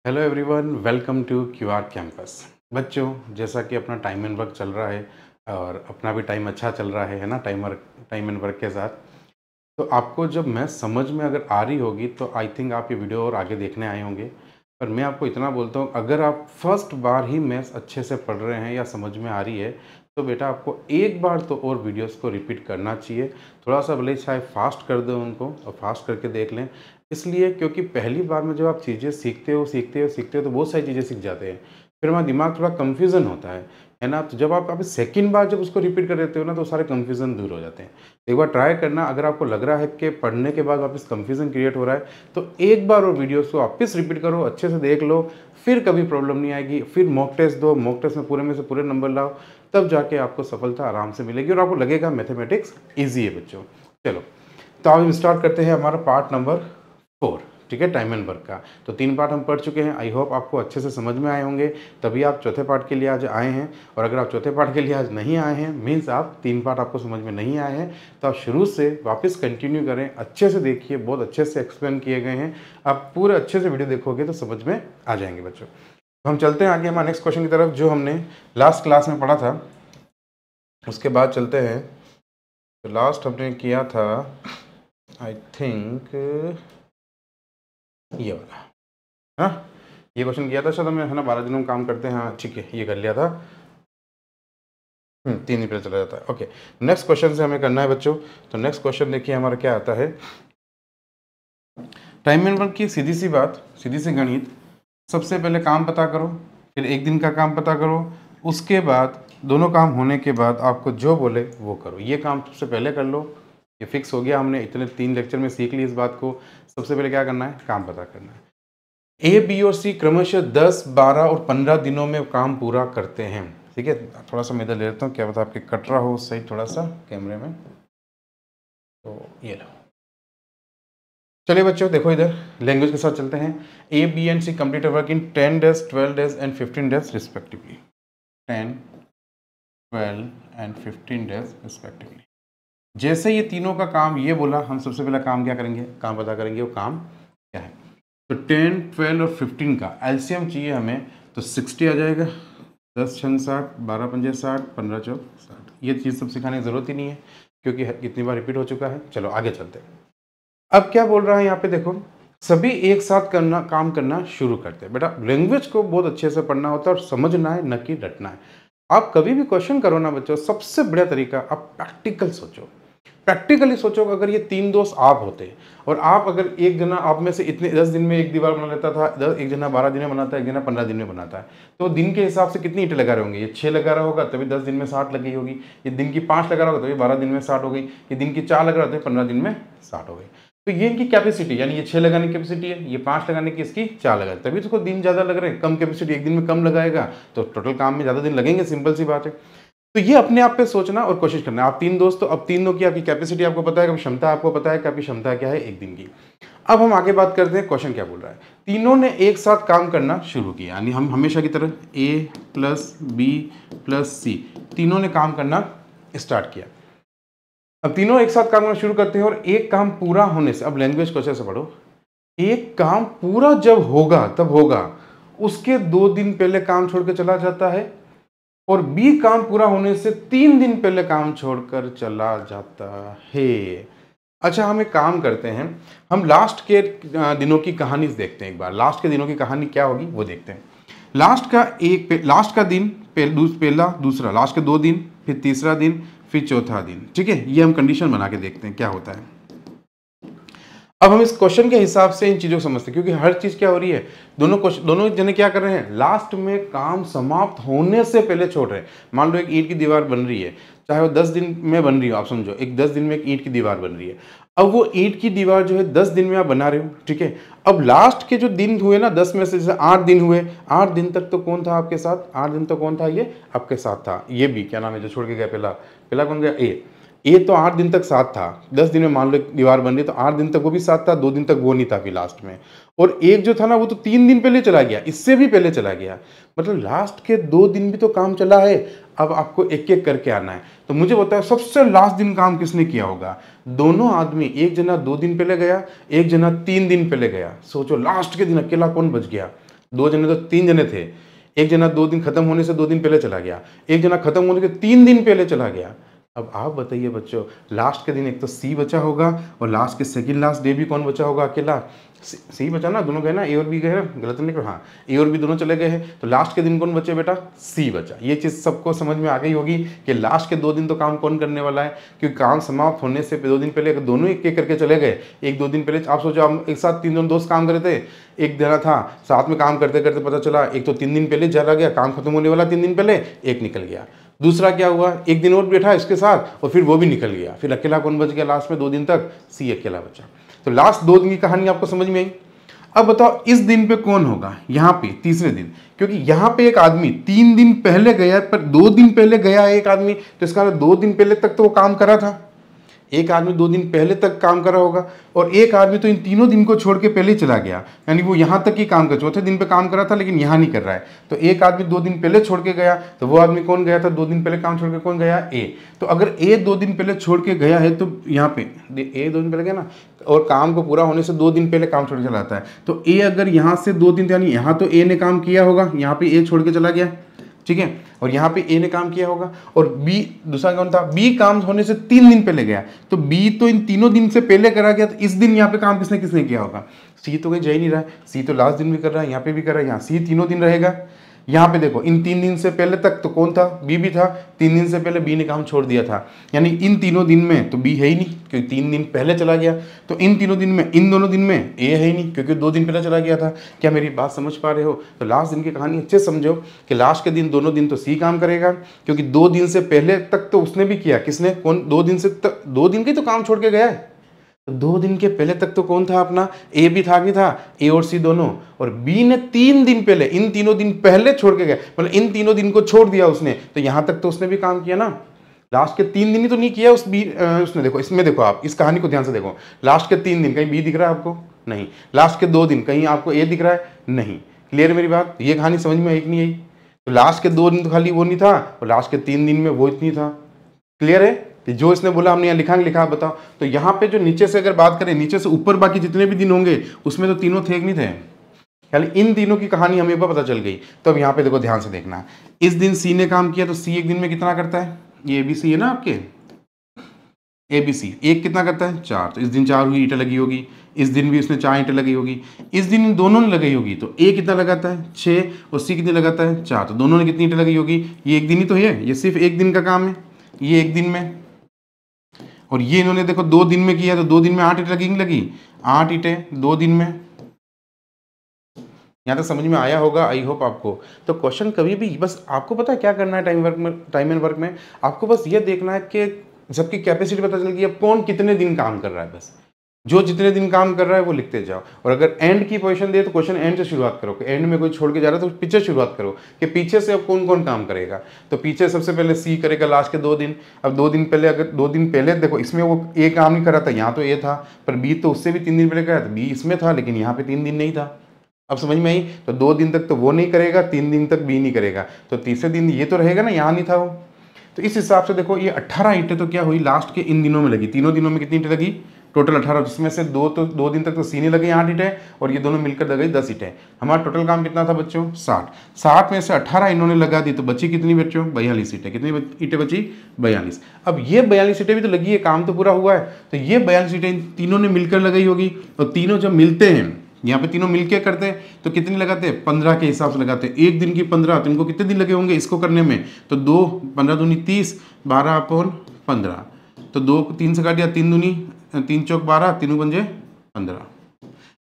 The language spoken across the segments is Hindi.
Hello everyone, welcome to QR campus. बच्चों, जैसा कि अपना टाइम एंड वर्क चल रहा है और अपना भी टाइम अच्छा चल रहा है ना, टाइम एंड वर्क के साथ। तो आपको जब मैथ समझ में अगर आ रही होगी तो आई थिंक आप ये वीडियो और आगे देखने आए होंगे। पर मैं आपको इतना बोलता हूँ, अगर आप फर्स्ट बार ही मैथ्स अच्छे से पढ़ रहे हैं या समझ में आ रही है तो बेटा आपको एक बार तो और वीडियोस को रिपीट करना चाहिए। थोड़ा सा भले चाहे फास्ट कर दो उनको और फास्ट करके देख लें। इसलिए क्योंकि पहली बार में जब आप चीज़ें सीखते हो तो बहुत सारी चीज़ें सीख जाते हैं। फिर हमारा दिमाग थोड़ा कन्फ्यूज़न होता है ना। तो जब आप सेकंड बार जब उसको रिपीट कर देते हो ना तो सारे कन्फ्यूज़न दूर हो जाते हैं। एक बार ट्राई करना, अगर आपको लग रहा है कि पढ़ने के बाद वापस कन्फ्यूज़न क्रिएट हो रहा है तो एक बार और वीडियोस को वापस रिपीट करो, अच्छे से देख लो, फिर कभी प्रॉब्लम नहीं आएगी। फिर मॉक टेस्ट दो, मॉक टेस्ट में से पूरे नंबर लाओ, तब जाके आपको सफलता आराम से मिलेगी और आपको लगेगा मैथमेटिक्स ईजी है बच्चों। चलो, तो अब हम स्टार्ट करते हैं हमारा पार्ट नंबर 4, ठीक है, टाइम एंड वर्क का। तो 3 पार्ट हम पढ़ चुके हैं। आई होप आपको अच्छे से समझ में आए होंगे, तभी आप चौथे पार्ट के लिए आज आए हैं। और अगर आप चौथे पार्ट के लिए आज नहीं आए हैं, मीन्स आप 3 पार्ट आपको समझ में नहीं आए हैं, तो आप शुरू से वापस कंटिन्यू करें, अच्छे से देखिए, बहुत अच्छे से एक्सप्लेन किए गए हैं। आप पूरे अच्छे से वीडियो देखोगे तो समझ में आ जाएंगे बच्चों। तो हम चलते हैं आगे हमारे नेक्स्ट क्वेश्चन की तरफ, जो हमने लास्ट क्लास में पढ़ा था। उसके बाद चलते हैं। तो लास्ट हमने किया था आई थिंक ये वाला, हाँ, ये क्वेश्चन किया था शायद हमने, है ना। 12 दिनों में काम करते हैं, हाँ ठीक है, ये कर लिया था। 3 दिन पहले चला जाता है। ओके, नेक्स्ट क्वेश्चन से हमें करना है बच्चों। तो नेक्स्ट क्वेश्चन देखिए हमारा क्या आता है। टाइम एंड वर्क की सीधी सी बात, सीधी सी गणित। सबसे पहले काम पता करो, फिर एक दिन का काम पता करो, उसके बाद दोनों काम होने के बाद आपको जो बोले वो करो। ये काम सबसे पहले कर लो, ये फिक्स हो गया। हमने इतने 3 लेक्चर में सीख ली इस बात को। सबसे पहले क्या करना है, काम पता करना है। ए, बी और सी क्रमशः 10, 12 और 15 दिनों में काम पूरा करते हैं, ठीक है। थोड़ा सा मैं इधर ले लेता हूँ, क्या पता आपके कट रहा हो सही थोड़ा सा कैमरे में। तो ये लो, चलिए बच्चों देखो इधर लैंग्वेज के साथ चलते हैं। A, B and C complete work in 10 days, 12 days and 15 days respectively. 10, 12 and 15 days respectively. जैसे ये तीनों का काम ये बोला, हम सबसे पहला काम क्या करेंगे, काम पता करेंगे। वो काम क्या है, तो 10, 12 और 15 का एलसीएम चाहिए हमें। तो 60 आ जाएगा, 10 छन 60, 12 पंजे 60, 15 चौक 60। ये चीज़ सब सिखाने की ज़रूरत ही नहीं है क्योंकि कितनी बार रिपीट हो चुका है। चलो आगे चलते हैं। अब क्या बोल रहा है यहाँ पे देखो, सभी एक साथ काम करना शुरू करते हैं। बेटा लैंग्वेज को बहुत अच्छे से पढ़ना होता है और समझना है, न कि रटना है। आप कभी भी क्वेश्चन करो ना बच्चों, सबसे बढ़िया तरीका आप प्रैक्टिकल सोचो। प्रैक्टिकली सोचो, अगर ये 3 दोस्त आप होते और आप अगर एक जना आप में से इतने 10 दिन में एक दीवार बना लेता था, एक जना 12 दिन में बनाता है, एक जना 15 दिन में बनाता है, तो दिन के हिसाब से कितनी ईंटें लगा रहे होंगे। ये 6 लगा रहा होगा तभी 10 दिन में 60 लगी होगी। ये दिन की 5 लगा रहा होगा तभी 12 दिन में 60 हो गई। ये दिन की 4 लगा रहा था 15 दिन में 60 हो गई। तो ये इनकी कैपेसिटी, यानी ये 6 लगाने की कैपेसिटी है, ये 5 लगाने की इसकी 4 लगा, तभी तो दिन ज़्यादा लग रहे हैं। कम कैपेसिटी एक दिन में कम लगाएगा तो टोटल काम में ज़्यादा दिन लगेंगे, सिंपल सी बात है। तो ये अपने आप पे सोचना और कोशिश करना। आप 3 दोस्त, तो अब तीनों की आपकी कैपेसिटी आपको पता है, क्षमता आपको पता है कि आपकी क्षमता क्या है एक दिन की। अब हम आगे बात करते हैं, क्वेश्चन क्या बोल रहा है। तीनों ने एक साथ काम करना शुरू किया, यानी हम हमेशा की तरह ए प्लस बी प्लस सी, तीनों ने काम करना स्टार्ट किया। अब तीनों एक साथ काम करना शुरू करते हैं और एक काम पूरा होने से, अब लैंग्वेज को अच्छे से पढ़ो, एक काम पूरा जब होगा तब होगा, उसके 2 दिन पहले काम छोड़ के चला जाता है, और बी काम पूरा होने से 3 दिन पहले काम छोड़कर चला जाता है। अच्छा, हम एक काम करते हैं, हम लास्ट के दिनों की कहानी देखते हैं एक बार। लास्ट के दिनों की कहानी क्या होगी वो देखते हैं। लास्ट का दिन पहला, दूसरा, लास्ट के 2 दिन, फिर तीसरा दिन, फिर चौथा दिन, ठीक है। ये हम कंडीशन बना के देखते हैं क्या होता है। अब हम इस क्वेश्चन के हिसाब से इन चीज़ों को समझते हैं, क्योंकि हर चीज़ क्या हो रही है, दोनों जने क्या कर रहे हैं, लास्ट में काम समाप्त होने से पहले छोड़ रहे हैं। मान लो एक ईंट की दीवार बन रही है, चाहे वो 10 दिन में बन रही हो, आप समझो एक 10 दिन में एक ईंट की दीवार बन रही है। अब वो ईंट की दीवार जो है 10 दिन में आप बना रहे हो, ठीक है। अब लास्ट के जो दिन हुए ना, 10 में से जैसे 8 दिन हुए, 8 दिन तक तो कौन था आपके साथ, 8 दिन तो कौन था, ये आपके साथ था। ये भी क्या नाम है जो छोड़ के गया, पहला कौन गया, ए तो 8 दिन तक साथ था। 10 दिन में मान लो दीवार बन रही तो 8 दिन तक वो भी साथ था, 2 दिन तक वो नहीं था फिर लास्ट में। और एक जो था ना वो तो 3 दिन पहले चला गया, इससे भी पहले चला गया। मतलब लास्ट के 2 दिन भी तो काम चला है। अब आपको एक एक करके आना है। तो मुझे बताओ सबसे लास्ट दिन काम किसने किया होगा। दोनों आदमी, एक जना 2 दिन पहले गया, एक जना 3 दिन पहले गया। सोचो लास्ट के दिन अकेला कौन बच गया। 2 जने तो 3 जने थे, एक जना 2 दिन खत्म होने से 2 दिन पहले चला गया, एक जना खत्म होने के 3 दिन पहले चला गया। अब आप बताइए बच्चों, लास्ट के दिन एक तो सी बचा होगा और लास्ट के सेकंड लास्ट डे भी कौन बचा होगा? अकेला सी बचा ना, दोनों गए ना, ए और बी गए ना, गलत नहीं, हाँ ए और बी दोनों चले गए हैं, तो लास्ट के दिन कौन बचे बेटा? सी बचा। ये चीज़ सबको समझ में आ गई होगी कि लास्ट के 2 दिन तो काम कौन करने वाला है, क्योंकि काम समाप्त होने से 2 दिन पहले अगर दोनों एक एक करके चले गए, एक 2 दिन पहले आप सोचो हम एक साथ 3 जन दोस्त काम कर रहे थे, एक जना था साथ में काम करते करते पता चला एक तो 3 दिन पहले चला गया, काम खत्म होने वाला 3 दिन पहले, एक निकल गया। दूसरा क्या हुआ, एक दिन और बैठा इसके साथ और फिर वो भी निकल गया, फिर अकेला कौन बच गया लास्ट में 2 दिन तक? सी अकेला बचा। तो लास्ट 2 दिन की कहानी आपको समझ में आई। अब बताओ इस दिन पे कौन होगा? यहाँ पे तीसरे दिन, क्योंकि यहाँ पे एक आदमी 3 दिन पहले गया पर 2 दिन पहले गया है एक आदमी, तो इसका 2 दिन पहले तक तो वो काम करा था, एक आदमी 2 दिन पहले तक काम करा होगा, और एक आदमी तो इन तीनों दिन को छोड़ के पहले ही चला गया, यानी वो यहाँ तक ही काम कर, चौथे दिन पे काम करा था लेकिन यहाँ नहीं कर रहा है। तो एक आदमी 2 दिन पहले छोड़ के गया, तो वो आदमी कौन गया था 2 दिन पहले काम छोड़ के? कौन गया? ए। तो अगर ए 2 दिन पहले छोड़ के गया है तो यहाँ पे ए 2 दिन पहले गया ना, और काम को पूरा होने से 2 दिन पहले काम छोड़ के चला आता है, तो ए अगर यहाँ से 2 दिन, यानी यहाँ तो ए ने काम किया होगा, यहाँ पे ए छोड़ के चला गया, ठीक है, और यहाँ पे ए ने काम किया होगा, और बी दूसरा कौन था? बी काम होने से 3 दिन पहले गया, तो बी तो इन तीनों दिन से पहले करा गया, तो इस दिन यहाँ पे काम किसने किसने किया होगा? सी तो कहीं जा ही नहीं रहा है, सी तो लास्ट दिन भी कर रहा है, यहाँ पे भी कर रहा है, यहाँ सी तीनों दिन रहेगा। यहाँ पे देखो इन 3 दिन से पहले तक तो कौन था? बी भी था, 3 दिन से पहले बी ने काम छोड़ दिया था, यानी इन तीनों दिन में तो बी है ही नहीं क्योंकि 3 दिन पहले चला गया, तो इन तीनों दिन में, इन दोनों दिन में ए है ही नहीं क्योंकि 2 दिन पहले चला गया था। क्या मेरी बात समझ पा रहे हो? तो लास्ट दिन की कहानी अच्छे समझो कि लास्ट के दिन दोनों दिन तो सी काम करेगा, क्योंकि 2 दिन से पहले तक तो उसने भी किया। किसने? कौन? 2 दिन से 2 दिन के तो काम छोड़ के गया है, 2 दिन के पहले तक तो कौन था अपना? ए भी था, नहीं था? ए और सी दोनों, और बी ने 3 दिन पहले, इन तीनों दिन पहले छोड़ के गया, मतलब इन तीनों दिन को छोड़ दिया उसने, तो यहां तक तो उसने भी काम किया ना। लास्ट के 3 दिन ही तो नहीं किया उस बी उसने। देखो इसमें, देखो आप इस कहानी को ध्यान से देखो, लास्ट के 3 दिन कहीं बी दिख रहा है आपको? नहीं। लास्ट के 2 दिन कहीं आपको ए दिख रहा है? नहीं। क्लियर है मेरी बात? ये कहानी समझ में आई कि नहीं आई? तो लास्ट के 2 दिन तो खाली वो नहीं था, और लास्ट के 3 दिन में वो इतनी था। क्लियर है? जो इसने बोला हमने यहाँ लिखा लिखा, बताओ। तो यहाँ पे जो नीचे से अगर बात करें, नीचे से ऊपर बाकी जितने भी दिन होंगे उसमें तो तीनों थे कि नहीं थे? खाली इन तीनों की कहानी हमें पता चल गई। तो अब यहाँ पे देखो ध्यान से देखना, इस दिन सी ने काम किया, तो सी एक दिन में कितना करता है? ये ABC है ना आपके, ABC एक कितना करता है? 4, तो इस दिन 4 हुई ईंटें लगी होगी, इस दिन भी उसने 4 ईंटें लगी होगी, इस दिन इन दोनों ने लगाई होगी, तो ए कितना लगाता है? 6, और सी कितनी लगाता है? 4, तो दोनों ने कितनी ईंटें लगी होगी? ये एक दिन ही तो है, ये सिर्फ एक दिन का काम है, ये एक दिन में, और ये इन्होंने देखो 2 दिन में किया, तो 2 दिन में 8 ईंटें लगी, नहीं लगी? 8 ईंटें 2 दिन में। यहाँ तक समझ में आया होगा, आई होप आपको। तो क्वेश्चन कभी भी, बस आपको पता है क्या करना है टाइम एंड वर्क में, आपको बस ये देखना है कि सबकी कैपेसिटी पता चल गई, अब कौन कितने दिन काम कर रहा है, बस जो जितने दिन काम कर रहा है वो लिखते जाओ। और अगर एंड की पोजीशन दे तो क्वेश्चन एंड से शुरुआत करो, कि एंड में कोई छोड़ के जा रहा है तो पीछे शुरुआत करो कि पीछे से अब कौन कौन काम करेगा। तो पीछे सबसे पहले सी करेगा लास्ट के 2 दिन। अब 2 दिन पहले, अगर 2 दिन पहले देखो इसमें वो ए काम नहीं कर रहा था, यहाँ तो ए था, पर बी तो उससे भी 3 दिन पहले गया था, बी इसमें था लेकिन यहाँ पे 3 दिन नहीं था। अब समझ में आई? तो 2 दिन तक तो वो नहीं करेगा, 3 दिन तक बी नहीं करेगा, तो तीसरे दिन ये तो रहेगा ना, यहाँ नहीं था वो। तो इस हिसाब से देखो ये 18 ईंटें तो क्या हुई लास्ट के इन दिनों में लगी, तीनों दिनों में कितनी ईंटें लगी? टोटल 18, जिसमें से 2 दिन तक तो सी ने लगी 8 ईंटें, और ये दोनों मिलकर लग गई 10 ईंटें। हमारा टोटल काम कितना था बच्चों? 60 में से 18 इन्होंने लगा दी, तो बची कितनी बच्चों? 42 ईंटें। कितनी ईंटें बची? 42। अब ये 42 ईंटें भी तो लगी है, काम तो पूरा हुआ है, तो ये 42 ईंटें तीनों ने मिलकर लगाई होगी, और तीनों जब मिलते हैं, यहाँ पे तीनों मिलके करते हैं, तो कितनी लगाते हैं? 15 के हिसाब से लगाते हैं। एक दिन की 15, तो इनको कितने दिन लगे होंगे इसको करने में? तो 2, 15 दूनी 30, 12/15, तो 2 3 से काट दिया, 3 दूनी 3 चौक 12, 3 पंजे 15,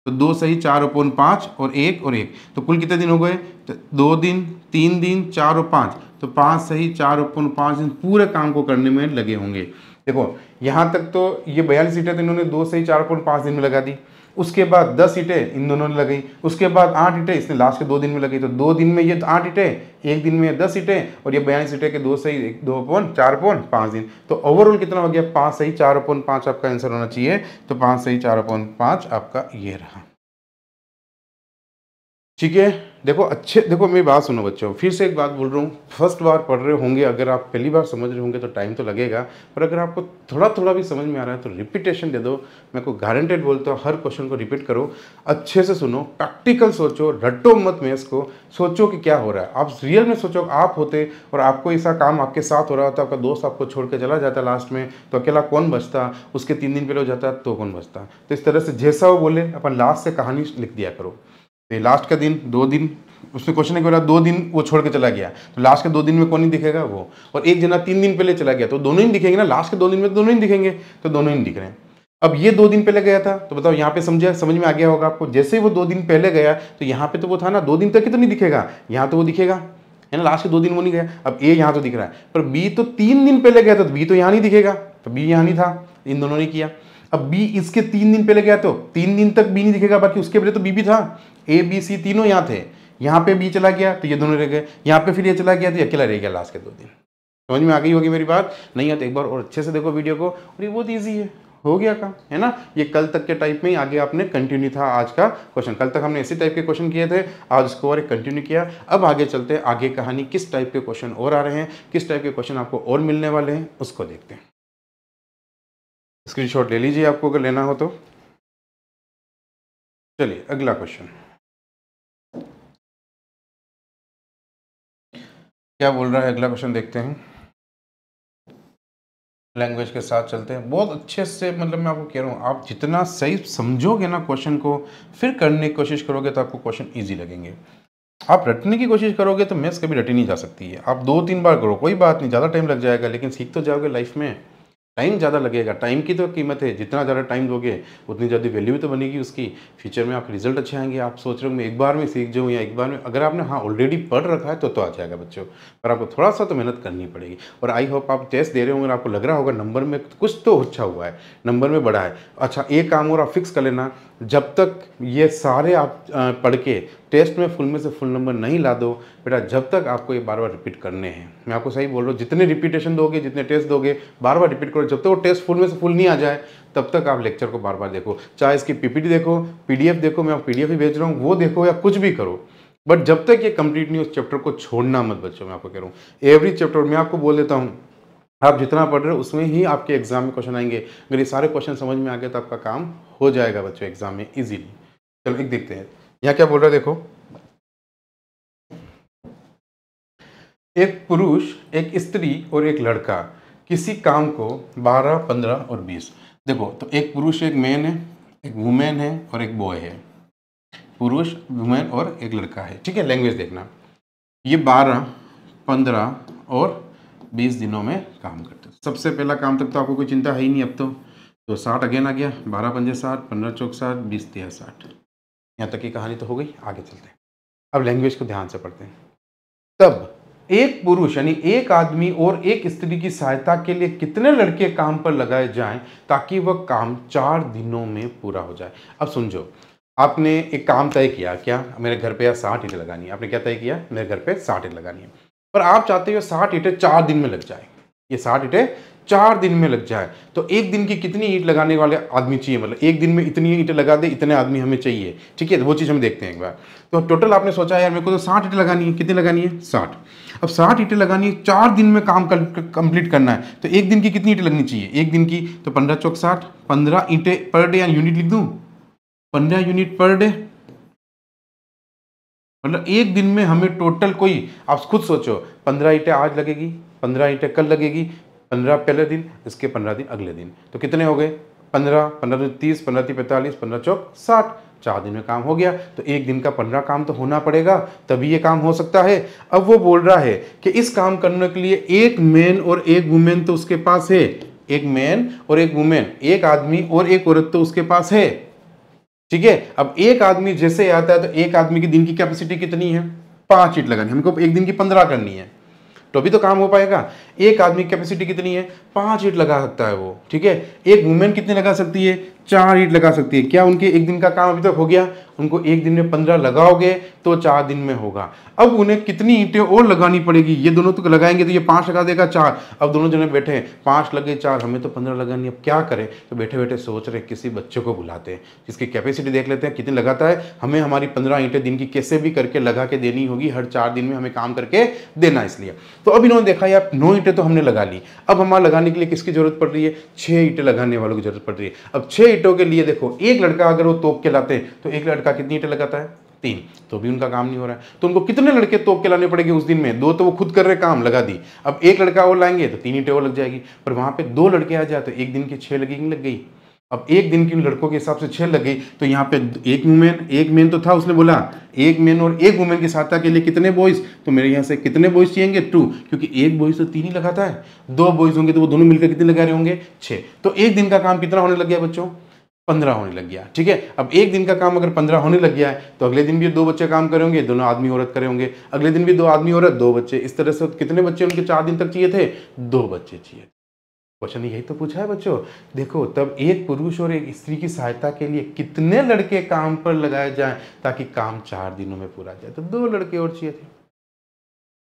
तो 2 सही 4/5 और 1 और 1, तो कुल कितने दिन हो गए? तो 2 दिन, 3 दिन, 4 और 5, तो 5 सही 4/5 दिन पूरे काम को करने में लगे होंगे। देखो यहाँ तक तो ये 42 ईंटें तो इन्होंने 2 सही 4/5 दिन में लगा दी। उसके बाद 10 ईंटें इन दोनों ने लगाई, उसके बाद 8 ईंटें इसने लास्ट के 2 दिन में लगाई, तो 2 दिन में ये 8 ईंटें, एक दिन में 10 ईंटें, और ये 42 ईंटें के 2 सही 4/5 दिन, तो ओवरऑल कितना हो गया? 5 सही 4/5 आपका आंसर होना चाहिए। तो 5 सही 4/5 आपका ये रहा। ठीक है। देखो अच्छे, देखो मेरी बात सुनो बच्चों, फिर से एक बात बोल रहा हूँ, फर्स्ट बार पढ़ रहे होंगे, अगर आप पहली बार समझ रहे होंगे तो टाइम तो लगेगा, पर अगर आपको थोड़ा थोड़ा भी समझ में आ रहा है तो रिपीटेशन दे दो। मैं को गारंटेड बोलता हूँ, हर क्वेश्चन को रिपीट करो, अच्छे से सुनो, प्रैक्टिकल सोचो, रटो मत मैथ्स को, सोचो कि क्या हो रहा है। आप रियल में सोचो, आप होते और आपको ऐसा काम आपके साथ हो रहा होता, आपका दोस्त आपको छोड़ के चला जाता लास्ट में, तो अकेला कौन बचता, उसके 3 दिन पहले हो जाता तो कौन बचता। तो इस तरह से जैसा वो बोले अपन लास्ट से कहानी लिख दिया करो। तो लास्ट का दिन 2 दिन, उसमें क्वेश्चन है कि 2 दिन वो छोड़ के चला गया, तो लास्ट के 2 दिन में कौन नहीं दिखेगा वो, और एक जना 3 दिन पहले चला गया तो दोनों ही दिखेंगे ना, लास्ट के 2 दिन में दोनों ही दिखेंगे, तो दोनों ही दिख रहे हैं। अब ये 2 दिन पहले गया था, तो बताओ यहाँ पे समझ में आ गया होगा आपको, जैसे ही वो 2 दिन पहले गया तो यहाँ पे तो वो था ना, 2 दिन तक ही तो नहीं दिखेगा, यहाँ तो वो दिखेगा है ना, लास्ट के 2 दिन वो नहीं गया। अब ए यहाँ तो दिख रहा है, पर बी तो 3 दिन पहले गया था, तो बी तो यहाँ नहीं दिखेगा, तो बी यहाँ नहीं था, इन दोनों ने किया। अब बी इसके 3 दिन पहले गया तो 3 दिन तक बी नहीं दिखेगा, बाकी उसके पहले तो बी भी था, ए बी सी तीनों यहाँ थे, यहाँ पे बी चला गया तो ये दोनों रह गए, यहाँ पे फिर ये चला गया तो ये अकेला रह गया लास्ट के 2 दिन। समझ में आ गई होगी मेरी बात, नहीं है तो एक बार और अच्छे से देखो वीडियो को, और ये बहुत ईजी है, हो गया काम है ना। ये कल तक के टाइप में ही आगे आपने कंटिन्यू था आज का क्वेश्चन, कल तक हमने इसी टाइप के क्वेश्चन किए थे, आज उसको और एक कंटिन्यू किया। अब आगे चलते हैं, आगे कहानी किस टाइप के क्वेश्चन और आ रहे हैं, किस टाइप के क्वेश्चन आपको और मिलने वाले हैं, उसको देखते हैं। स्क्रीनशॉट ले लीजिए आपको अगर लेना हो तो। चलिए अगला क्वेश्चन क्या बोल रहा है, अगला क्वेश्चन देखते हैं। लैंग्वेज के साथ चलते हैं, बहुत अच्छे से, मतलब मैं आपको कह रहा हूँ, आप जितना सही समझोगे ना क्वेश्चन को, फिर करने की कोशिश करोगे तो आपको क्वेश्चन इजी लगेंगे। आप रटने की कोशिश करोगे तो मैथ्स कभी रटी नहीं जा सकती है। आप 2-3 बार करो, कोई बात नहीं, ज़्यादा टाइम लग जाएगा, लेकिन सीख तो जाओगे लाइफ में। टाइम ज़्यादा लगेगा, टाइम की तो कीमत है, जितना ज़्यादा टाइम दोगे उतनी ज़्यादा वैल्यू भी तो बनेगी उसकी, फ्यूचर में आपके रिजल्ट अच्छे आएंगे। आप सोच रहे हो मैं एक बार में सीख जाऊँ या एक बार में, अगर आपने हाँ ऑलरेडी पढ़ रखा है तो आ जाएगा बच्चों, पर आपको थोड़ा सा तो मेहनत करनी पड़ेगी। और आई होप आप टेस्ट दे रहे होंगे, आपको लग रहा होगा नंबर में कुछ तो अच्छा हुआ है, नंबर में बढ़ा है। अच्छा एक काम और आप फिक्स कर लेना, जब तक ये सारे आप पढ़ के टेस्ट में फुल में से फुल नंबर नहीं ला दो बेटा, जब तक आपको ये बार बार रिपीट करने हैं। मैं आपको सही बोल रहा हूँ, जितने रिपीटेशन दोगे, जितने टेस्ट दोगे, बार बार रिपीट करो, जब तक वो टेस्ट फुल में से फुल नहीं आ जाए तब तक आप लेक्चर को बार बार देखो, चाहे इसकी पीपीटी देखो, पीडीएफ देखो, मैं पीडीएफ ही भेज रहा हूँ वो देखो, या कुछ भी करो, बट जब तक ये कंप्लीट नहीं, उस चैप्टर को छोड़ना मत बच्चों। मैं आपको कह रहा हूँ एवरी चैप्टर, मैं आपको बोल देता हूँ, आप जितना पढ़ रहे हो उसमें ही आपके एग्जाम में क्वेश्चन आएंगे। अगर ये सारे क्वेश्चन समझ में आ गए तो आपका काम हो जाएगा बच्चों एग्जाम में इजीली। चलो एक देखते हैं यहाँ क्या बोल रहा है, देखो एक पुरुष, एक स्त्री और एक लड़का किसी काम को 12, 15 और 20, देखो तो एक पुरुष, एक मैन है, एक वुमेन है और एक बॉय है। पुरुष, वुमेन और एक लड़का है, ठीक है। लैंग्वेज देखना, ये 12, 15 और 20 दिनों में काम करते हैं। सबसे पहला काम तक तो आपको कोई चिंता है ही नहीं, अब तो 60 अगेन आ गया, 12 पंजे 60, 15 चौक 60, 20 तिया 60, यहाँ तक की कहानी तो हो गई। आगे चलते हैं, अब लैंग्वेज को ध्यान से पढ़ते हैं। तब एक पुरुष यानी एक आदमी और एक स्त्री की सहायता के लिए कितने लड़के काम पर लगाए जाएं ताकि वह काम 4 दिनों में पूरा हो जाए। अब समझो, आपने एक काम तय किया, क्या मेरे घर पे 60 ईंटें लगानी है। आपने क्या तय किया, मेरे घर पे 60 ईंटें लगानी है, पर आप चाहते हो 60 ईंटें 4 दिन में लग जाए। ये 60 ईंटें 4 दिन में लग जाए, तो एक दिन की कितनी ईंट लगाने वाले आदमी चाहिए, मतलब एक दिन में इतनी ईंटें लगा दे, इतने आदमी हमें चाहिए, ठीक है। वो चीज़ हम देखते हैं एक बार। तो टोटल आपने सोचा यार मेरे को तो 60 ईंटें लगानी है, कितनी लगानी है 60। अब 60 ईंटें लगानी है, 4 दिन में काम कंप्लीट करना है, तो एक दिन की कितनी ईंटें लगनी चाहिए, एक दिन की तो 15 चौक 60, 15 ईंटें पर डे, यानी यूनिट लिख दूँ 15 यूनिट पर डे, मतलब एक दिन में हमें टोटल कोई, आप खुद सोचो, 15 ईंटें आज लगेगी, 15 ईंटें कल लगेगी, 15 पहले दिन, इसके 15 दिन अगले दिन, तो कितने हो गए 15, 15 30, 15 45, 15 चौक 60, 4 दिन में काम हो गया। तो एक दिन का 15 काम तो होना पड़ेगा, तभी ये काम हो सकता है। अब वो बोल रहा है कि इस काम करने के लिए एक मैन और एक वुमेन तो उसके पास है, एक मैन और एक वुमेन, एक आदमी और एक औरत तो उसके पास है, ठीक है। अब एक आदमी जैसे आता है तो एक आदमी की दिन की कैपेसिटी कितनी है, 5 ईंट लगानी, हमको एक दिन की 15 करनी है, तो भी तो काम हो पाएगा। एक आदमी की कैपेसिटी कितनी है, 5 ईंट लगा सकता है वो, ठीक है। एक वुमेन कितनी लगा सकती है, 4 ईंट लगा सकती है। क्या उनके एक दिन का काम अभी तक हो गया? उनको एक दिन में 15 लगाओगे तो 4 दिन में होगा। अब उन्हें कितनी ईंटें और लगानी पड़ेगी? ये दोनों तो लगाएंगे तो ये 5 लगा देगा 4। अब दोनों जने बैठे हैं, 5 लगे 4, हमें तो 15 लगानी, अब क्या करें? तो बैठे बैठे सोच रहे किसी बच्चे को बुलाते हैं जिसकी कैपेसिटी देख लेते हैं कितनी लगाता है, हमें हमारी 15 ईंटें दिन की कैसे भी करके लगा के देनी होगी, हर 4 दिन में हमें काम करके देना। इसलिए तो अब इन्होंने देखा यार 9 ईंटें तो हमने लगा ली, अब हमारा लगाने के लिए किसकी जरूरत पड़ रही है? 6 ईंटें लगाने वालों की जरूरत पड़ रही है। अब 6 ईंटों के लिए देखो, एक लड़का अगर वो तोप के लाते हैं तो एक लड़का कितनी ईंटें लगाता है? 3, तो भी उनका काम नहीं हो रहा है। तो उनको कितने लड़के तोप के लाने पड़ेंगे उस दिन में? 2 तो वो खुद कर रहे, काम लगा दी, अब एक लड़का और लाएंगे तो 3 ईंटें और लग जाएगी। पर वहां पे 2 लड़के आ जाए तो एक दिन की 6 लगेगी, लग गई। अब एक दिन की उन लड़कों के हिसाब से 6 लग गई, तो यहाँ पे एक मेन तो था, उसने बोला एक मेन और एक वुमेन की सहायता के लिए कितने बॉयज? तो मेरे यहाँ से कितने बॉयज चाहिए? 2, क्योंकि एक बॉयज तो 3 ही लगाता है, 2 बॉयज होंगे तो वो दोनों मिलकर कितने लगा रहे होंगे? 6। तो एक दिन का काम कितना होने लग गया बच्चों? 15 होने लग गया। ठीक है, अब एक दिन का काम अगर 15 होने लग गया है तो अगले दिन भी 2 बच्चे काम करे होंगे, दोनों आदमी औरत करे होंगे, अगले दिन भी 2 आदमी औरत 2 बच्चे, इस तरह से कितने बच्चे उनके 4 दिन तक चाहिए थे? 2 बच्चे चाहिए। क्वेश्चन यही तो पूछा है बच्चों। देखो तब एक पुरुष और एक स्त्री की सहायता के लिए कितने लड़के काम पर लगाए जाएं ताकि काम 4 दिनों में पूरा जाए? तो 2 लड़के और चाहिए थे।